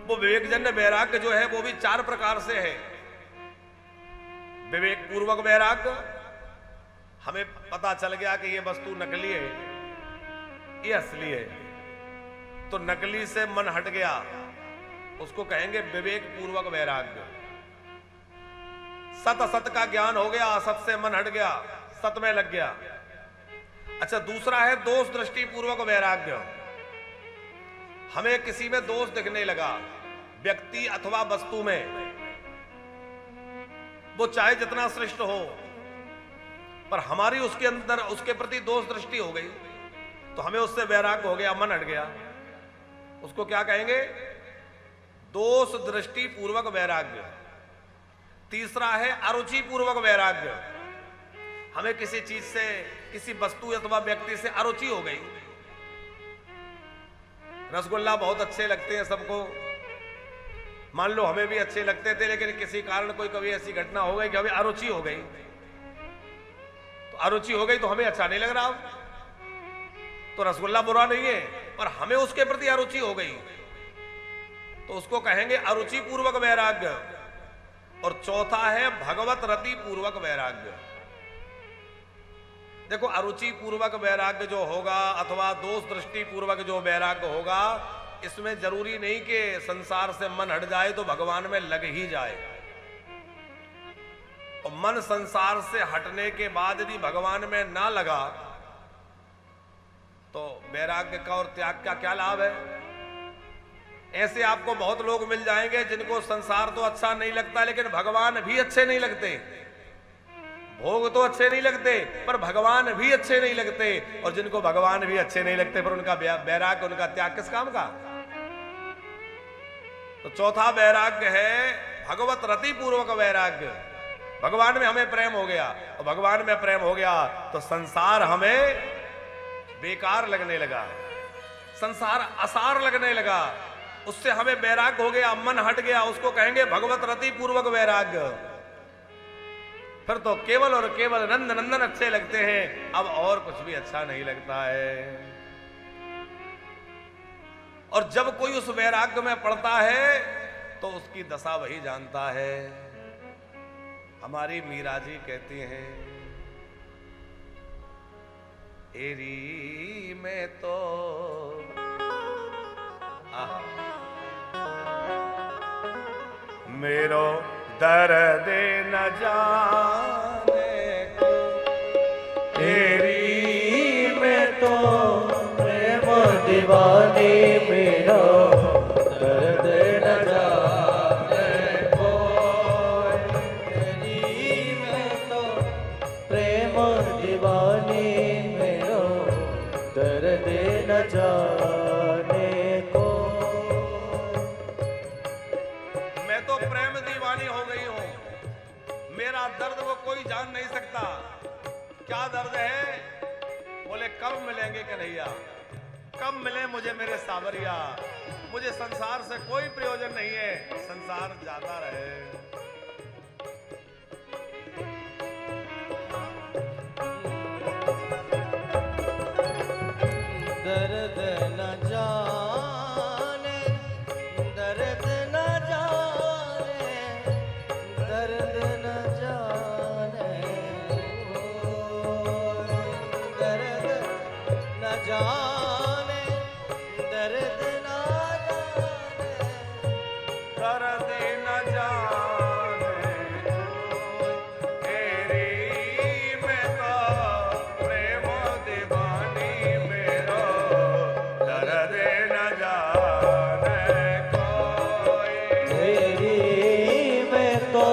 वो विवेकजन्य वैराग्य जो है वो भी 4 प्रकार से है। विवेक पूर्वक वैराग्य, हमें पता चल गया कि ये वस्तु नकली है, ये असली है, तो नकली से मन हट गया, उसको कहेंगे विवेक पूर्वक वैराग्य। सत असत का ज्ञान हो गया, असत से मन हट गया, सत में लग गया। अच्छा, दूसरा है दोष दृष्टि पूर्वक वैराग्य। हमें किसी में दोष दिखने लगा, व्यक्ति अथवा वस्तु में, वो चाहे जितना श्रेष्ठ हो, पर हमारी उसके अंदर उसके प्रति दोष दृष्टि हो गई, तो हमें उससे वैराग्य हो गया, मन हट गया। उसको क्या कहेंगे? दोष दृष्टि पूर्वक वैराग्य। तीसरा है अरुचि पूर्वक वैराग्य। हमें किसी चीज से, किसी वस्तु अथवा व्यक्ति से अरुचि हो गई। रसगुल्ला बहुत अच्छे लगते हैं सबको, मान लो हमें भी अच्छे लगते थे, लेकिन किसी कारण कोई कभी ऐसी घटना हो गई कि हमें अरुचि हो गई, तो अरुचि हो गई तो हमें अच्छा नहीं लग रहा। तो रसगुल्ला बुरा नहीं है, पर हमें उसके प्रति अरुचि हो गई, तो उसको कहेंगे अरुचि पूर्वक वैराग्य। और चौथा है भगवत रति पूर्वक वैराग्य। देखो, अरुचि पूर्वक वैराग्य जो होगा अथवा दोष दृष्टि पूर्वक जो वैराग्य होगा, इसमें जरूरी नहीं कि संसार से मन हट जाए तो भगवान में लग ही जाए। और मन संसार से हटने के बाद यदि भगवान में ना लगा तो वैराग्य का और त्याग का क्या लाभ है? ऐसे आपको बहुत लोग मिल जाएंगे जिनको संसार तो अच्छा नहीं लगता, लेकिन भगवान भी अच्छे नहीं लगते। भोग तो अच्छे नहीं लगते, पर भगवान भी अच्छे नहीं लगते। और जिनको भगवान भी अच्छे नहीं लगते, पर उनका वैराग्य, उनका त्याग किस काम का? तो चौथा वैराग्य है भगवत रति पूर्वक वैराग्य। भगवान में हमें प्रेम हो गया, और भगवान में प्रेम हो गया तो संसार हमें बेकार लगने लगा, संसार असार लगने लगा, उससे हमें वैराग्य हो गया, मन हट गया, उसको कहेंगे भगवत रति पूर्वक वैराग्य। फिर तो केवल और केवल नंद नंदन अच्छे लगते हैं, अब और कुछ भी अच्छा नहीं लगता है। और जब कोई उस वैराग्य में पड़ता है तो उसकी दशा वही जानता है। हमारी मीरा जी कहती हैं, एरी में तो मेरो दर्द न जाने को, तेरी में तो प्रेम दीवानी मेरो दर्द न जाने को। तेरी में तो प्रेम दीवानी मेरो दर्द न जाने को। मैं तो प्रेम दीवानी हो गई हूं, मेरा दर्द वो कोई जान नहीं सकता। क्या दर्द है? बोले कब मिलेंगे कन्हैया, कब मिले मुझे मेरे सावरिया। मुझे संसार से कोई प्रयोजन नहीं है, संसार जाता रहे। दर्द न जाने, दर्द न जाने, दर्द न दर्द न जाने तेरी में तो प्रेम दीवानी मेरो दर्द न जाने कोई तेरी में तो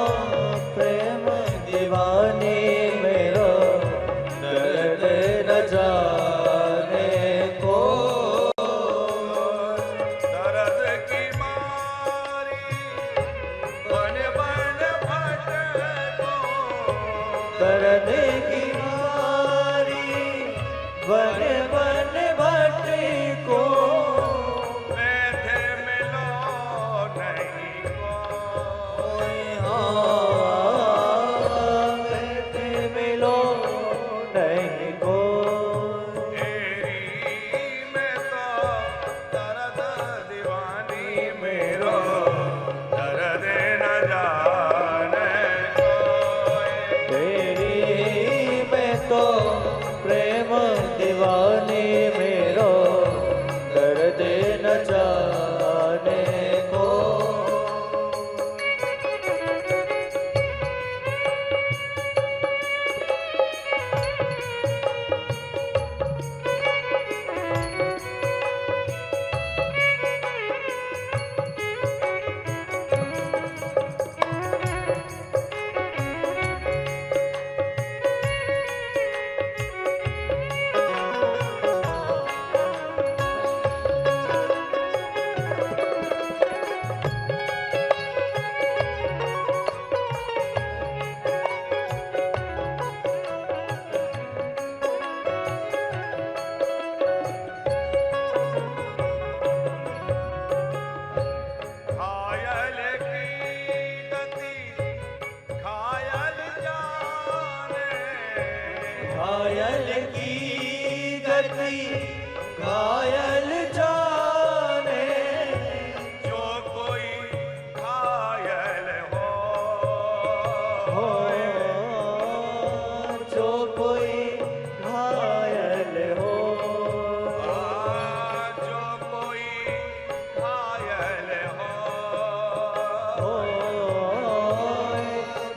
प्रेम दीवानी मेरो दर्द न जाने को दर्द की मारी बन बन भटको दर्द की मारी बन बन भटको बैठे मिलो नहीं को बैठे मिलो नहीं को तेरी में तो दर्द दीवानी मेरो दर्द न जाने कोई तेरी में तो प्रेम दीवानी मेरो दर्द न जाने को घायल की गति घायल जाने घायल की गति घायल जाने जो कोई घायल हो जो कोई घायल हो जो कोई घायल हो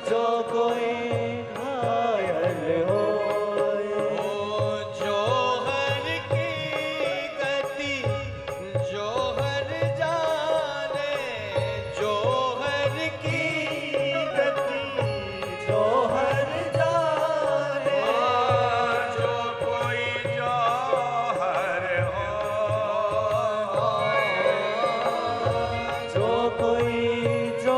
जो कोई घायल हो जोहर की गति जोहर जाने जोहर की गति जोहर जाने जो कोई जौहर हो जो कोई जो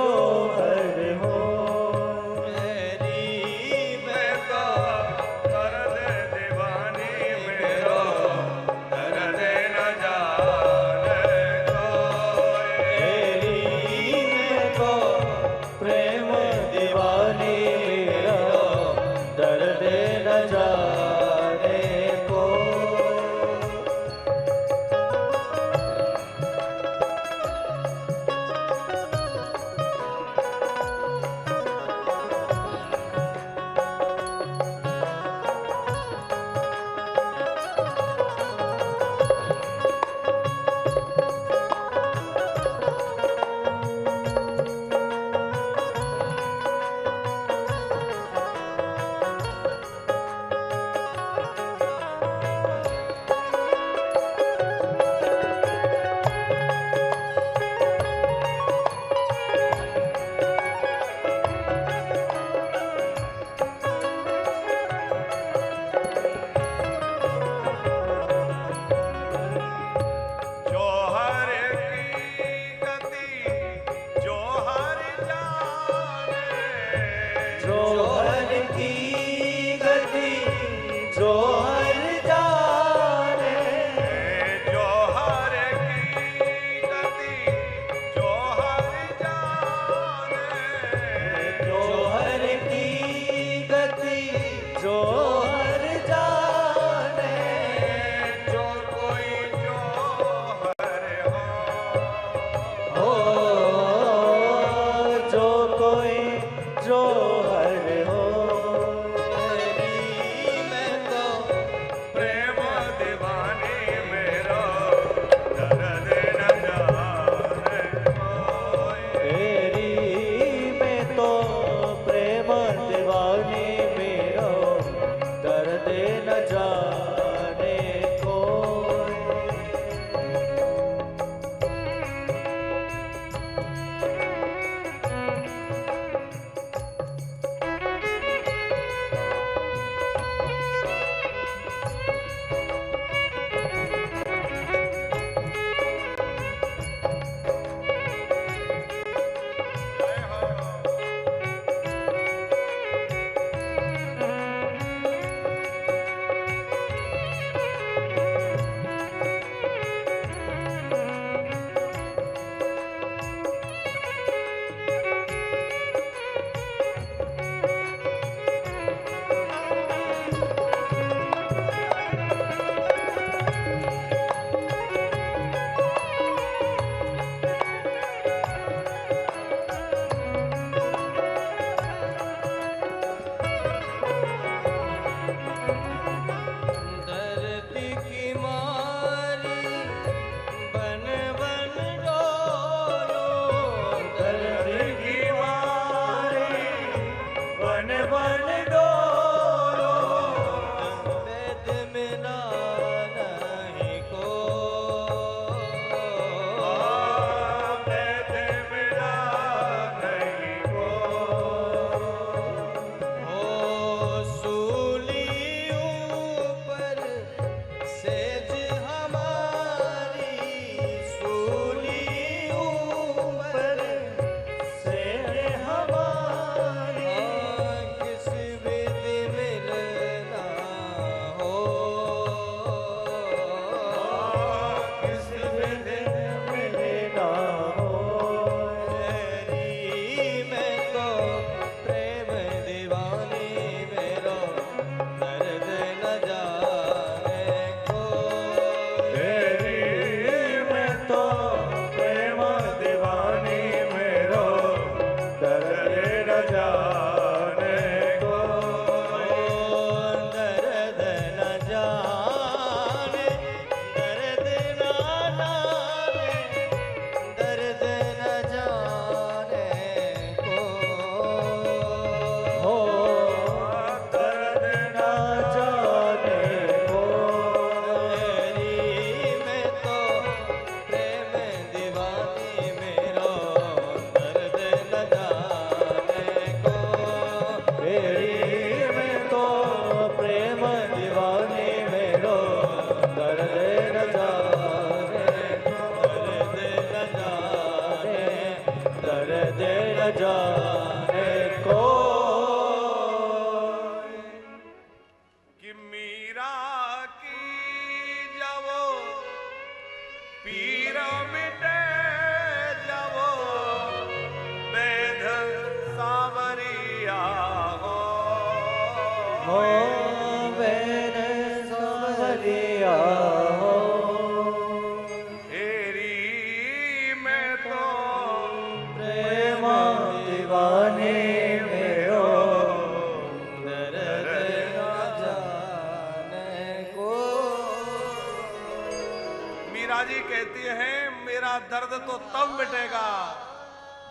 दर्द तो तब मिटेगा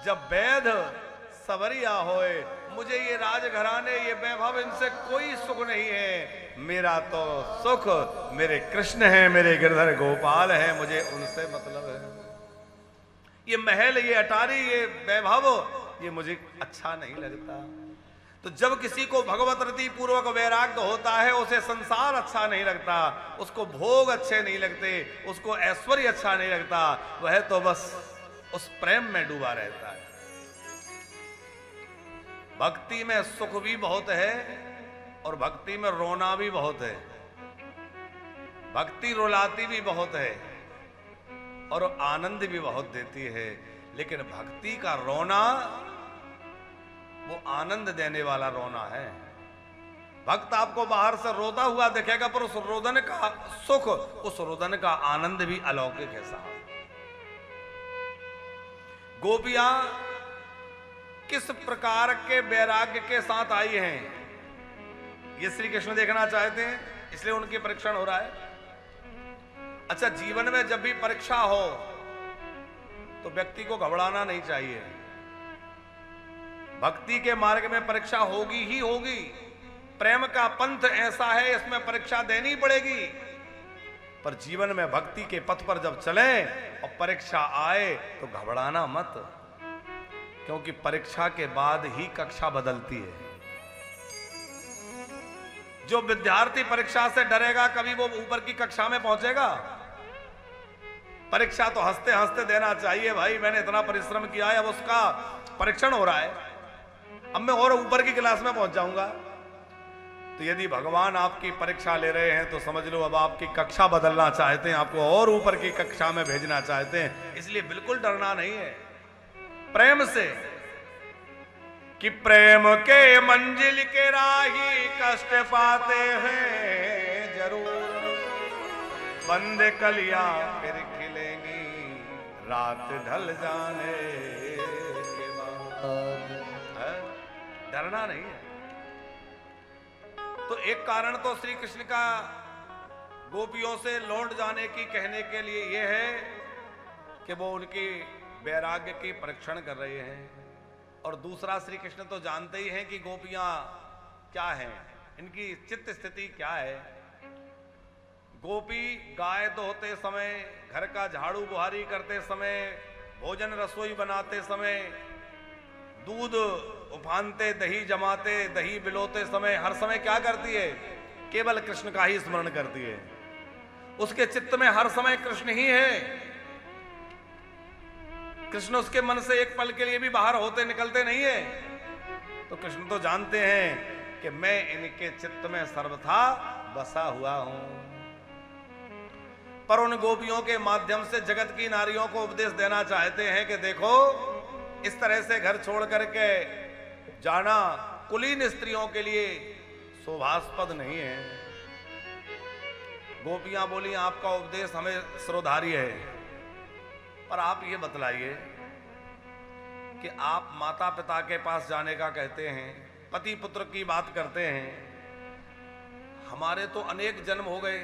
जब वैध सवरिया होए। मुझे ये राजघराने ये वैभव इनसे कोई सुख नहीं है। मेरा तो सुख मेरे कृष्ण है, मेरे गिरधर गोपाल है, मुझे उनसे मतलब है। ये महल, ये अटारी, ये वैभव, ये मुझे अच्छा नहीं लगता। तो जब किसी को भगवत रति पूर्वक वैराग्य होता है, उसे संसार अच्छा नहीं लगता, उसको भोग अच्छे नहीं लगते, उसको ऐश्वर्य अच्छा नहीं लगता, वह तो बस उस प्रेम में डूबा रहता है। भक्ति में सुख भी बहुत है और भक्ति में रोना भी बहुत है। भक्ति रुलाती भी बहुत है और आनंद भी बहुत देती है, लेकिन भक्ति का रोना वो आनंद देने वाला रोना है। भक्त आपको बाहर से रोता हुआ दिखेगा, पर उस रोदन का सुख, उस रोदन का आनंद भी अलौकिक है साहब। गोपियां किस प्रकार के वैराग्य के साथ आई हैं, ये श्री कृष्ण देखना चाहते हैं, इसलिए उनकी परीक्षण हो रहा है। अच्छा, जीवन में जब भी परीक्षा हो तो व्यक्ति को घबराना नहीं चाहिए। भक्ति के मार्ग में परीक्षा होगी ही होगी। प्रेम का पंथ ऐसा है, इसमें परीक्षा देनी पड़ेगी। पर जीवन में भक्ति के पथ पर जब चले और परीक्षा आए तो घबराना मत, क्योंकि परीक्षा के बाद ही कक्षा बदलती है। जो विद्यार्थी परीक्षा से डरेगा कभी वो ऊपर की कक्षा में पहुंचेगा? परीक्षा तो हंसते हंसते देना चाहिए। भाई मैंने इतना परिश्रम किया है, अब उसका परीक्षण हो रहा है, अब मैं और ऊपर की क्लास में पहुंच जाऊंगा। तो यदि भगवान आपकी परीक्षा ले रहे हैं तो समझ लो अब आपकी कक्षा बदलना चाहते हैं, आपको और ऊपर की कक्षा में भेजना चाहते हैं। इसलिए बिल्कुल डरना नहीं है, प्रेम से, कि प्रेम के मंजिल के राही कष्ट पाते हैं जरूर, बंद कलियां फिर खिलेंगी रात ढल जाने के बाद। डरना नहीं है। तो एक कारण तो श्री कृष्ण का गोपियों से लौट जाने की कहने के लिए यह है कि वो उनकी वैराग्य की परीक्षण कर रहे हैं, और दूसरा श्री कृष्ण तो जानते ही हैं कि गोपियां क्या हैं, इनकी चित्त स्थिति क्या है। गोपी गाय दोहते समय, घर का झाड़ू बुहारी करते समय, भोजन रसोई बनाते समय, दूध उफानते, दही जमाते, दही बिलोते समय, हर समय क्या करती है? केवल कृष्ण का ही स्मरण करती है। उसके चित्त में हर समय कृष्ण ही है। कृष्ण उसके मन से एक पल के लिए भी बाहर होते निकलते नहीं है। तो कृष्ण तो जानते हैं कि मैं इनके चित्त में सर्वथा बसा हुआ हूं। पर उन गोपियों के माध्यम से जगत की नारियों को उपदेश देना चाहते हैं कि देखो, इस तरह से घर छोड़ करके जाना कुलीन स्त्रियों के लिए शोभास्पद नहीं है। गोपियां बोली आपका उपदेश हमें श्रोधार्य है, पर आप ये बतलाइए कि आप माता पिता के पास जाने का कहते हैं, पति पुत्र की बात करते हैं। हमारे तो अनेक जन्म हो गए,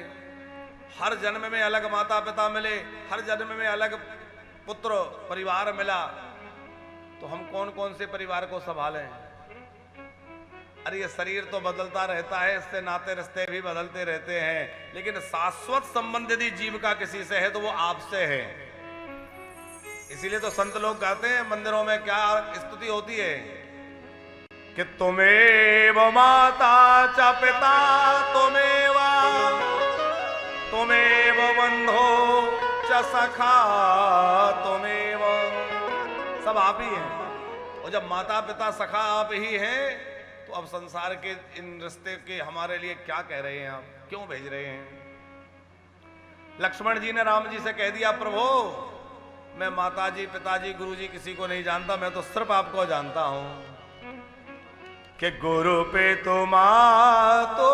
हर जन्म में अलग माता पिता मिले, हर जन्म में अलग पुत्र परिवार मिला, तो हम कौन कौन से परिवार को संभालें? अरे ये शरीर तो बदलता रहता है, इससे नाते रिश्ते भी बदलते रहते हैं, लेकिन शाश्वत संबंध यदि जीव का किसी से है तो वो आपसे है। इसीलिए तो संत लोग गाते हैं, मंदिरों में क्या स्तुति होती है कि तुमेव माता च पिता तुमेव बंधो च सखा तुमेव, सब आप ही हैं। और जब माता पिता सखा आप ही हैं तो अब संसार के इन रिश्ते के हमारे लिए क्या कह रहे हैं, आप क्यों भेज रहे हैं? लक्ष्मण जी ने राम जी से कह दिया, प्रभु मैं माताजी पिताजी गुरुजी किसी को नहीं जानता, मैं तो सिर्फ आपको जानता हूं कि गुरु पे तो मां तो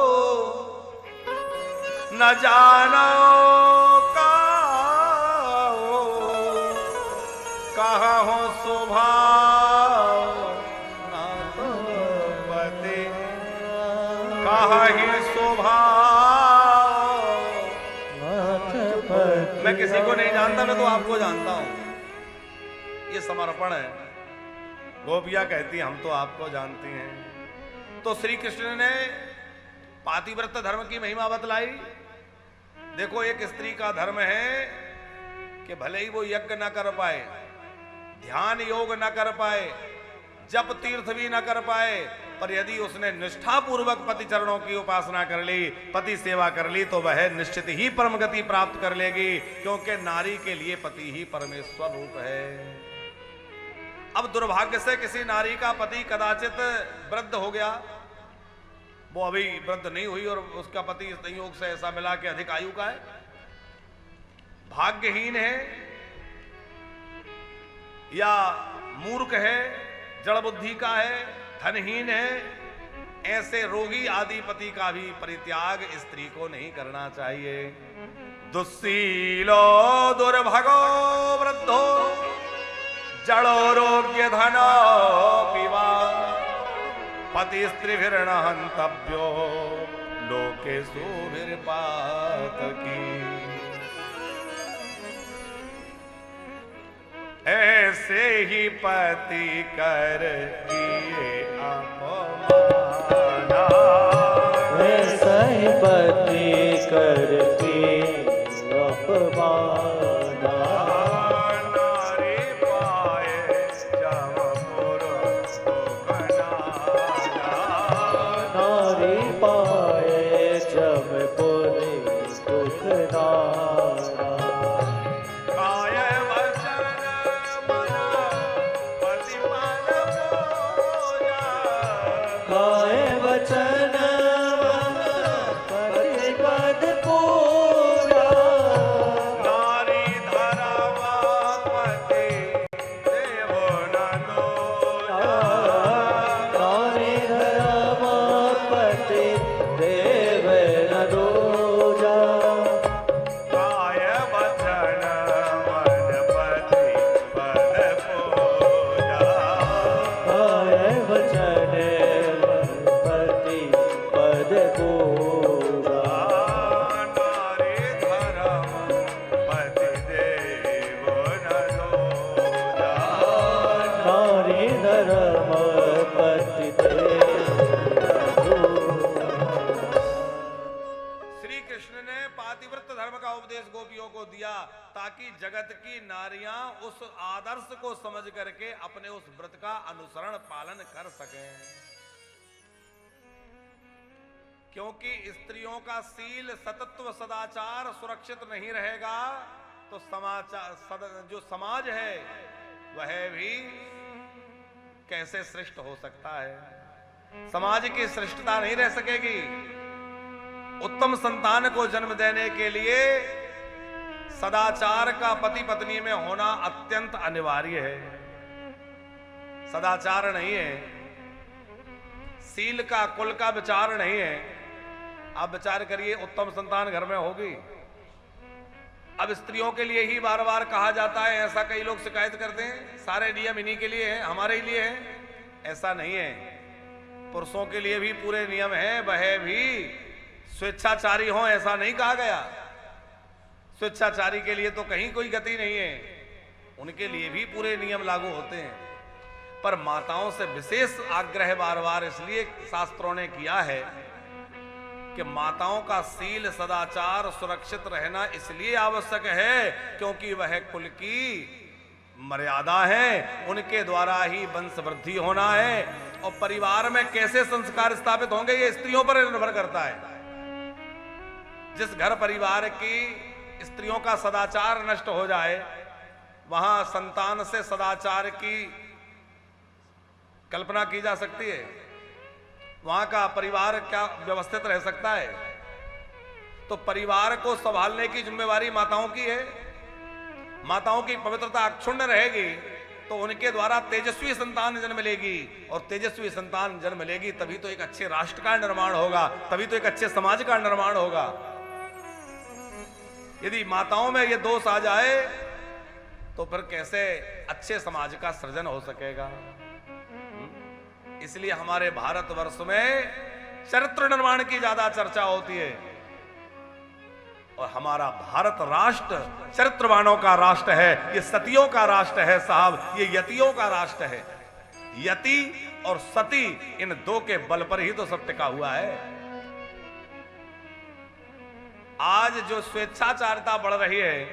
न जानो कहा हो स्वभाव ना तो पते, कहा ही स्वभाव। मैं किसी को नहीं जानता, मैं तो आपको जानता हूं। ये समर्पण है। गोपियां कहती हम तो आपको जानती हैं। तो श्री कृष्ण ने पातिव्रत्य धर्म की महिमा बतलाई। देखो, एक स्त्री का धर्म है कि भले ही वो यज्ञ न कर पाए, ध्यान योग न कर पाए, जप तीर्थ भी न कर पाए, पर यदि उसने निष्ठा पूर्वक पति चरणों की उपासना कर ली, पति सेवा कर ली, तो वह निश्चित ही परम गति प्राप्त कर लेगी, क्योंकि नारी के लिए पति ही परमेश्वर रूप है। अब दुर्भाग्य से किसी नारी का पति कदाचित वृद्ध हो गया, वो अभी वृद्ध नहीं हुई और उसका पति संयोग से ऐसा मिला कि अधिक आयु का है, भाग्यहीन है या मूर्ख है, जड़ बुद्धि का है, धनहीन है, ऐसे रोगी आदि पति का भी परित्याग स्त्री को नहीं करना चाहिए। दुस्सीलो दुर्भगो वृद्धो जड़ो रोग्य धनो पिवा पति स्त्रीभिर्न हन्तव्यो लोकेषु विपातकी। ऐसे ही पति कर किए अपमाना, ऐसा ही पति कर किए नारी धर्म पति श्री कृष्ण ने पातिव्रत धर्म का उपदेश गोपियों को दिया ताकि जगत की नारियां उस आदर्श को समझ करके अपने उस व्रत का अनुसरण पालन कर सकें। क्योंकि स्त्रियों का शील, सतत्व, सदाचार सुरक्षित नहीं रहेगा तो जो समाज है वह भी कैसे श्रेष्ठ हो सकता है। समाज की श्रेष्ठता नहीं रह सकेगी। उत्तम संतान को जन्म देने के लिए सदाचार का पति पत्नी में होना अत्यंत अनिवार्य है। सदाचार नहीं है, शील का, कुल का विचार नहीं है, आप विचार करिए उत्तम संतान घर में होगी। अब स्त्रियों के लिए ही बार बार कहा जाता है, ऐसा कई लोग शिकायत करते हैं, सारे नियम इन्हीं के लिए हैं, हमारे लिए हैं। ऐसा नहीं है, पुरुषों के लिए भी पूरे नियम हैं, वह भी स्वेच्छाचारी हों ऐसा नहीं कहा गया। स्वेच्छाचारी के लिए तो कहीं कोई गति नहीं है, उनके लिए भी पूरे नियम लागू होते हैं। पर माताओं से विशेष आग्रह बार बार इसलिए शास्त्रों ने किया है कि माताओं का शील, सदाचार सुरक्षित रहना इसलिए आवश्यक है क्योंकि वह कुल की मर्यादा है, उनके द्वारा ही वंश वृद्धि होना है। और परिवार में कैसे संस्कार स्थापित होंगे ये स्त्रियों पर निर्भर करता है। जिस घर परिवार की स्त्रियों का सदाचार नष्ट हो जाए, वहां संतान से सदाचार की कल्पना की जा सकती है? वहां का परिवार क्या व्यवस्थित रह सकता है? तो परिवार को संभालने की जिम्मेवारी माताओं की है। माताओं की पवित्रता अक्षुण्ण रहेगी तो उनके द्वारा तेजस्वी संतान जन्म लेगी, और तेजस्वी संतान जन्म लेगी तभी तो एक अच्छे राष्ट्र का निर्माण होगा, तभी तो एक अच्छे समाज का निर्माण होगा। यदि माताओं में ये दोष आ जाए तो फिर कैसे अच्छे समाज का सृजन हो सकेगा? इसलिए हमारे भारतवर्ष में चरित्र निर्माण की ज्यादा चर्चा होती है, और हमारा भारत राष्ट्र चरित्रवानों का राष्ट्र है, ये सतियों का राष्ट्र है साहब, ये यतियों का राष्ट्र है। यति और सती इन दो के बल पर ही तो सब टिका हुआ है। आज जो स्वेच्छाचारिता बढ़ रही है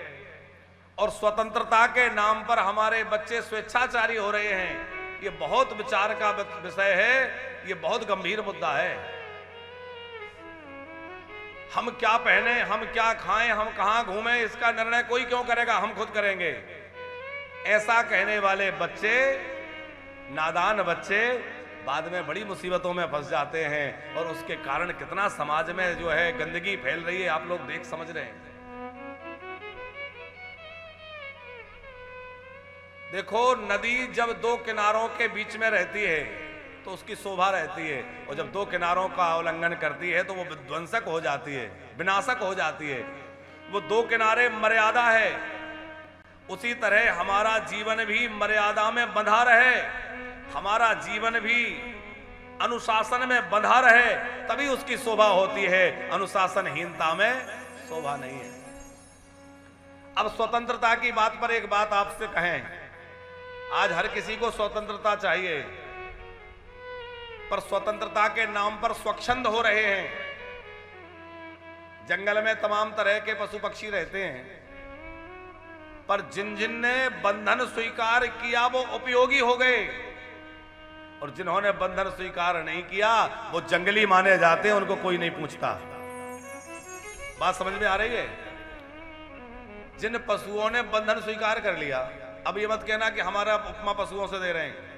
और स्वतंत्रता के नाम पर हमारे बच्चे स्वेच्छाचारी हो रहे हैं, ये बहुत विचार का विषय है, ये बहुत गंभीर मुद्दा है। हम क्या पहने, हम क्या खाएं, हम कहां घूमें, इसका निर्णय कोई क्यों करेगा, हम खुद करेंगे। ऐसा कहने वाले बच्चे, नादान बच्चे बाद में बड़ी मुसीबतों में फंस जाते हैं, और उसके कारण कितना समाज में जो है गंदगी फैल रही है, आप लोग देख समझ रहे हैं। देखो, नदी जब दो किनारों के बीच में रहती है तो उसकी शोभा रहती है, और जब दो किनारों का उल्लंघन करती है तो वो विध्वंसक हो जाती है, विनाशक हो जाती है। वो दो किनारे मर्यादा है। उसी तरह हमारा जीवन भी मर्यादा में बंधा रहे, हमारा जीवन भी अनुशासन में बंधा रहे, तभी उसकी शोभा होती है। अनुशासनहीनता में शोभा नहीं है। अब स्वतंत्रता की बात पर एक बात आपसे कहें, आज हर किसी को स्वतंत्रता चाहिए, पर स्वतंत्रता के नाम पर स्वच्छंद हो रहे हैं। जंगल में तमाम तरह के पशु पक्षी रहते हैं, पर जिन जिन ने बंधन स्वीकार किया वो उपयोगी हो गए, और जिन्होंने बंधन स्वीकार नहीं किया वो जंगली माने जाते हैं, उनको कोई नहीं पूछता। बात समझ में आ रही है? जिन पशुओं ने बंधन स्वीकार कर लिया, अब ये मत कहना कि हमारा उपमा पशुओं से दे रहे हैं,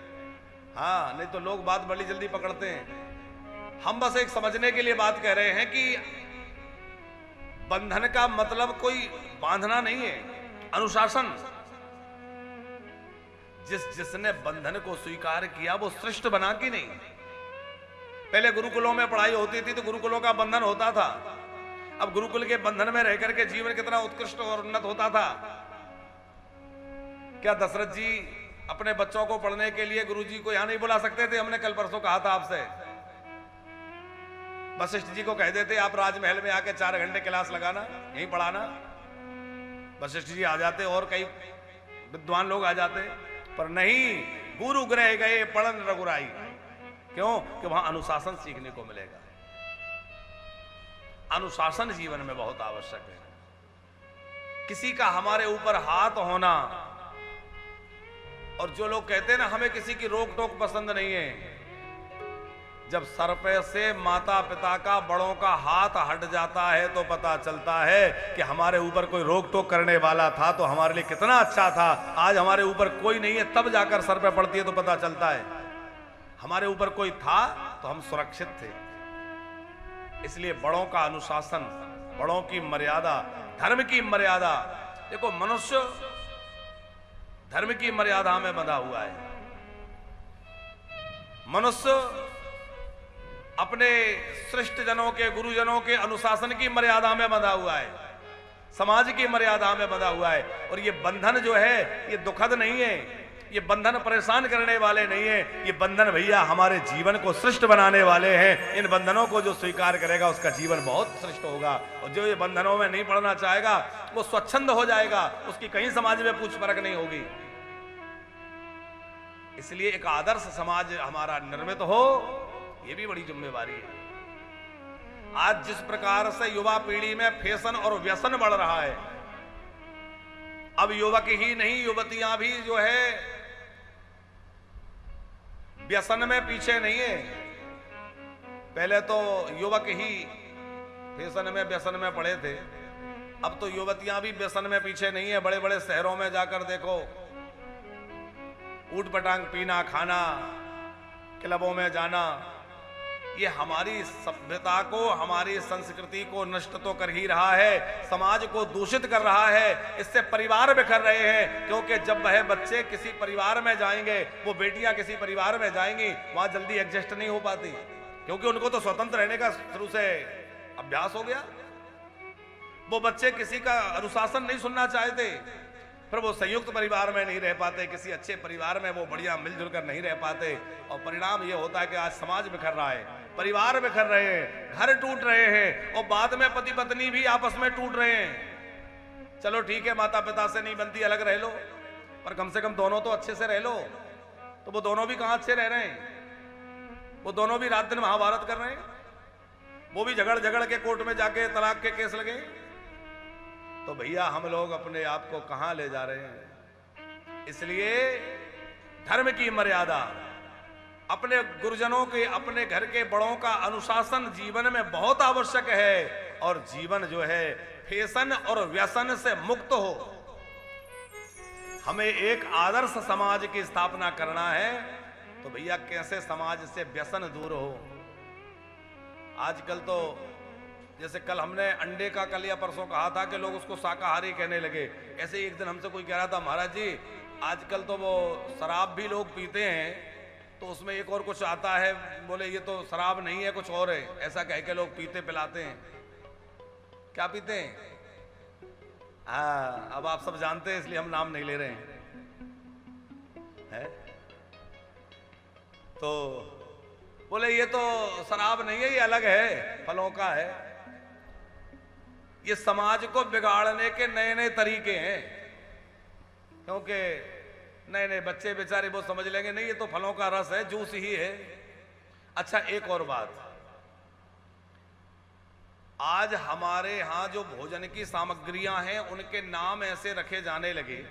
हाँ, नहीं तो लोग बात बड़ी जल्दी पकड़ते हैं। हम बस एक समझने के लिए बात कह रहे हैं कि बंधन का मतलब कोई बांधना नहीं है, अनुशासन। जिसने बंधन को स्वीकार किया वो श्रेष्ठ बना कि नहीं। पहले गुरुकुलों में पढ़ाई होती थी तो गुरुकुलों का बंधन होता था, अब गुरुकुल के बंधन में रहकर के जीवन कितना उत्कृष्ट और उन्नत होता था। क्या दशरथ जी अपने बच्चों को पढ़ने के लिए गुरुजी को यहां नहीं बुला सकते थे? हमने कल परसों कहा था आपसे, वशिष्ठ जी को कह देते आप राजमहल में आके 4 घंटे क्लास लगाना, यहीं पढ़ाना। वशिष्ठ जी आ जाते और कई विद्वान लोग आ जाते, पर नहीं, गुरु गृह गए पढ़न रघुराई। क्यों? कि वहां अनुशासन सीखने को मिलेगा। अनुशासन जीवन में बहुत आवश्यक है। किसी का हमारे ऊपर हाथ होना, और जो लोग कहते हैं ना हमें किसी की रोक टोक पसंद नहीं है, जब सर पे से माता पिता का बड़ों का हाथ हट जाता है तो पता चलता है कि हमारे ऊपर कोई रोक टोक करने वाला था तो हमारे लिए कितना अच्छा था। आज हमारे ऊपर कोई नहीं है, तब जाकर सर पे पड़ती है तो पता चलता है हमारे ऊपर कोई था तो हम सुरक्षित थे। इसलिए बड़ों का अनुशासन, बड़ों की मर्यादा, धर्म की मर्यादा। देखो मनुष्य धर्म की मर्यादा में बंधा हुआ है। मनुष्य अपने श्रेष्ठ जनों के, गुरुजनों के अनुशासन की मर्यादा में बंधा हुआ है, समाज की मर्यादा में बंधा हुआ है। और ये बंधन जो है ये दुखद नहीं है, ये बंधन परेशान करने वाले नहीं है, ये बंधन भैया हमारे जीवन को श्रेष्ठ बनाने वाले हैं। इन बंधनों को जो स्वीकार करेगा उसका जीवन बहुत श्रेष्ठ होगा, और जो ये बंधनों में नहीं पड़ना चाहेगा वो स्वच्छंद हो जाएगा, उसकी कहीं समाज में पूछ परख नहीं होगी। इसलिए एक आदर्श समाज हमारा निर्मित हो, ये भी बड़ी जिम्मेवारी है। आज जिस प्रकार से युवा पीढ़ी में फैशन और व्यसन बढ़ रहा है, अब युवक ही नहीं युवतियां भी जो है व्यसन में पीछे नहीं है। पहले तो युवक ही फैशन में व्यसन में पड़े थे, अब तो युवतियां भी व्यसन में पीछे नहीं है। बड़े बड़े शहरों में जाकर देखो, ऊट पटांग पीना, खाना, क्लबों में जाना, ये हमारी सभ्यता को, हमारी संस्कृति को नष्ट तो कर ही रहा है, समाज को दूषित कर रहा है। इससे परिवार बिखर रहे हैं, क्योंकि जब वह बच्चे किसी परिवार में जाएंगे, वो बेटियां किसी परिवार में जाएंगी, वहां जल्दी एडजस्ट नहीं हो पाती, क्योंकि उनको तो स्वतंत्र रहने का शुरू से अभ्यास हो गया। वो बच्चे किसी का अनुशासन नहीं सुनना चाहते, फिर वो संयुक्त परिवार में नहीं रह पाते, किसी अच्छे परिवार में वो बढ़िया मिलजुल कर नहीं रह पाते, और परिणाम ये होता है कि आज समाज बिखर रहा है, परिवार बिखर रहे हैं, घर टूट रहे हैं, और बाद में पति पत्नी भी आपस में टूट रहे हैं। चलो ठीक है, माता पिता से नहीं बनती, अलग रह लो, पर कम से कम दोनों तो अच्छे से रह लो। तो वो दोनों भी कहां अच्छे रह रहे हैं? वो दोनों भी रात दिन महाभारत कर रहे हैं, वो भी झगड़ झगड़ के कोर्ट में जाके तलाक के केस लगे। तो भैया हम लोग अपने आप को कहां ले जा रहे हैं? इसलिए धर्म की मर्यादा, अपने गुरुजनों के, अपने घर के बड़ों का अनुशासन जीवन में बहुत आवश्यक है, और जीवन जो है फैशन और व्यसन से मुक्त हो। हमें एक आदर्श समाज की स्थापना करना है, तो भैया कैसे समाज से व्यसन दूर हो। आजकल तो जैसे कल हमने अंडे का कल या परसों कहा था कि लोग उसको शाकाहारी कहने लगे, ऐसे ही एक दिन हमसे कोई कह रहा था, महाराज जी आजकल तो वो शराब भी लोग पीते हैं, तो उसमें एक और कुछ आता है, बोले ये तो शराब नहीं है कुछ और है, ऐसा कह के लोग पीते पिलाते हैं। क्या पीते हैं? हाँ, अब आप सब जानते हैं, इसलिए हम नाम नहीं ले रहे हैं। तो बोले ये तो शराब नहीं है, ये अलग है, फलों का है। ये समाज को बिगाड़ने के नए नए तरीके हैं, क्योंकि नए नए बच्चे बेचारे वो समझ लेंगे नहीं ये तो फलों का रस है, जूस ही है। अच्छा एक और बात, आज हमारे यहां जो भोजन की सामग्रियां हैं उनके नाम ऐसे रखे जाने लगे,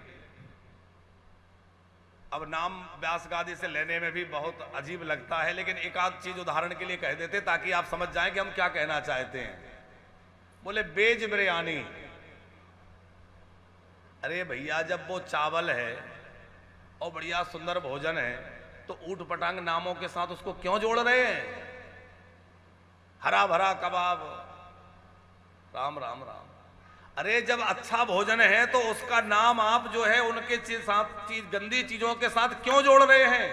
अब नाम व्यास गादी से लेने में भी बहुत अजीब लगता है, लेकिन एक आध चीज उदाहरण के लिए कह देते ताकि आप समझ जाएं कि हम क्या कहना चाहते हैं। बोले वेज बिरयानी। अरे भैया जब वो चावल है और बढ़िया सुंदर भोजन है, तो ऊट पटांग नामों के साथ उसको क्यों जोड़ रहे हैं? हरा भरा कबाब, राम राम राम। अरे जब अच्छा भोजन है तो उसका नाम आप जो है उनके साथ गंदी चीजों के साथ क्यों जोड़ रहे हैं?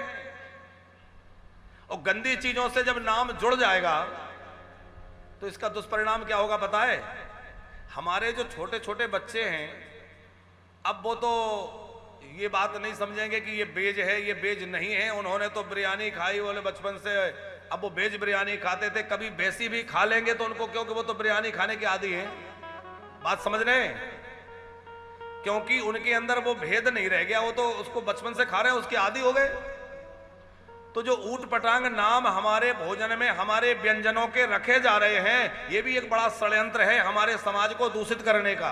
और गंदी चीजों से जब नाम जुड़ जाएगा तो इसका दुष्परिणाम क्या होगा पता है? हमारे जो छोटे छोटे बच्चे हैं, अब वो तो ये बात नहीं समझेंगे कि ये वेज है ये वेज नहीं है। उन्होंने तो बिरयानी खाई बोले बचपन से, अब वो वेज बिरयानी खाते थे, कभी वैसी भी खा लेंगे तो उनको, क्योंकि वो तो बिरयानी खाने के आदी हैं। बात समझ रहे हैं? क्योंकि उनके अंदर वो भेद नहीं रह गया, वो तो उसको बचपन से खा रहे हैं, उसके आदी हो गए। तो जो ऊट पटांग नाम हमारे भोजन में, हमारे व्यंजनों के रखे जा रहे हैं, ये भी एक बड़ा षड्यंत्र है हमारे समाज को दूषित करने का।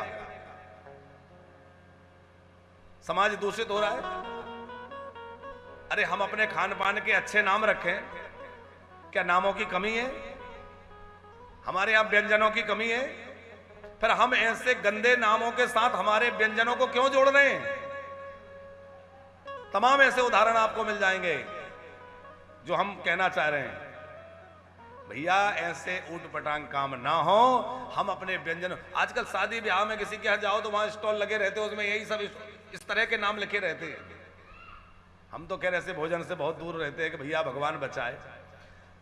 समाज दूषित हो रहा है। अरे हम अपने खान पान के अच्छे नाम रखें, क्या नामों की कमी है? हमारे यहां व्यंजनों की कमी है? फिर हम ऐसे गंदे नामों के साथ हमारे व्यंजनों को क्यों जोड़ रहे हैं? तमाम ऐसे उदाहरण आपको मिल जाएंगे जो हम कहना चाह रहे हैं। भैया ऐसे ऊट पटांग काम ना हो, हम अपने व्यंजन, आजकल शादी ब्याह में किसी के यहां जाओ तो वहां स्टॉल लगे रहते हैं, उसमें यही सब इस तरह के नाम लिखे रहते हैं। हम तो कह रहे ऐसे भोजन से बहुत दूर रहते हैं कि भैया भगवान बचाए।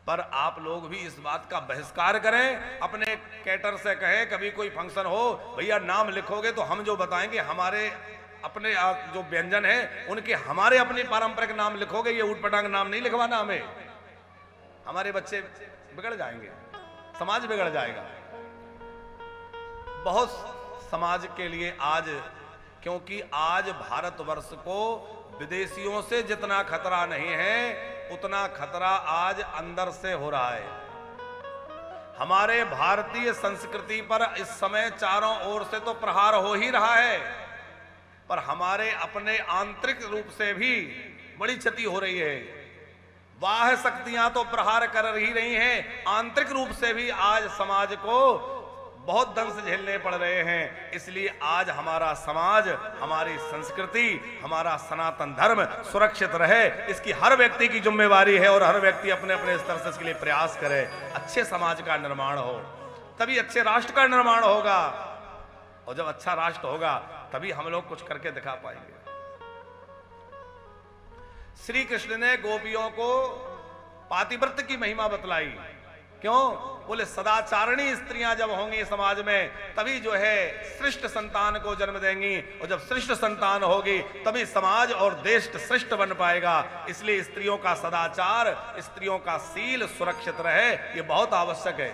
पर आप लोग भी इस बात का बहिष्कार करें, अपने कैटर से कहें कभी कोई फंक्शन हो, भैया नाम लिखोगे तो हम जो बताएंगे हमारे अपने जो व्यंजन है उनके हमारे अपने पारंपरिक नाम लिखोगे, ये ऊट पटांग नाम नहीं लिखवाना हमें। हमारे बच्चे बिगड़ जाएंगे, समाज बिगड़ जाएगा। बहुत समाज के लिए आज, क्योंकि आज भारतवर्ष को विदेशियों से जितना खतरा नहीं है उतना खतरा आज अंदर से हो रहा है। हमारे भारतीय संस्कृति पर इस समय चारों ओर से तो प्रहार हो ही रहा है, पर हमारे अपने आंतरिक रूप से भी बड़ी क्षति हो रही है। बाह्य शक्तियां तो प्रहार कर ही रही हैं, आंतरिक रूप से भी आज समाज को बहुत दंश झेलने पड़ रहे हैं। इसलिए आज हमारा समाज, हमारी संस्कृति, हमारा सनातन धर्म सुरक्षित रहे, इसकी हर व्यक्ति की जिम्मेवारी है और हर व्यक्ति अपने अपने स्तर से इसके लिए प्रयास करे। अच्छे समाज का निर्माण हो तभी अच्छे राष्ट्र का निर्माण होगा, और जब अच्छा राष्ट्र होगा तभी हम लोग कुछ करके दिखा पाएंगे। श्री कृष्ण ने गोपियों को पातिव्रत्य की महिमा बतलाई। क्यों? बोले सदाचारणी स्त्रियां जब होंगी समाज में तभी जो है श्रेष्ठ संतान को जन्म देंगी, और जब श्रेष्ठ संतान होगी तभी समाज और देश श्रेष्ठ बन पाएगा। इसलिए स्त्रियों का सदाचार, स्त्रियों का शील सुरक्षित रहे, ये बहुत आवश्यक है।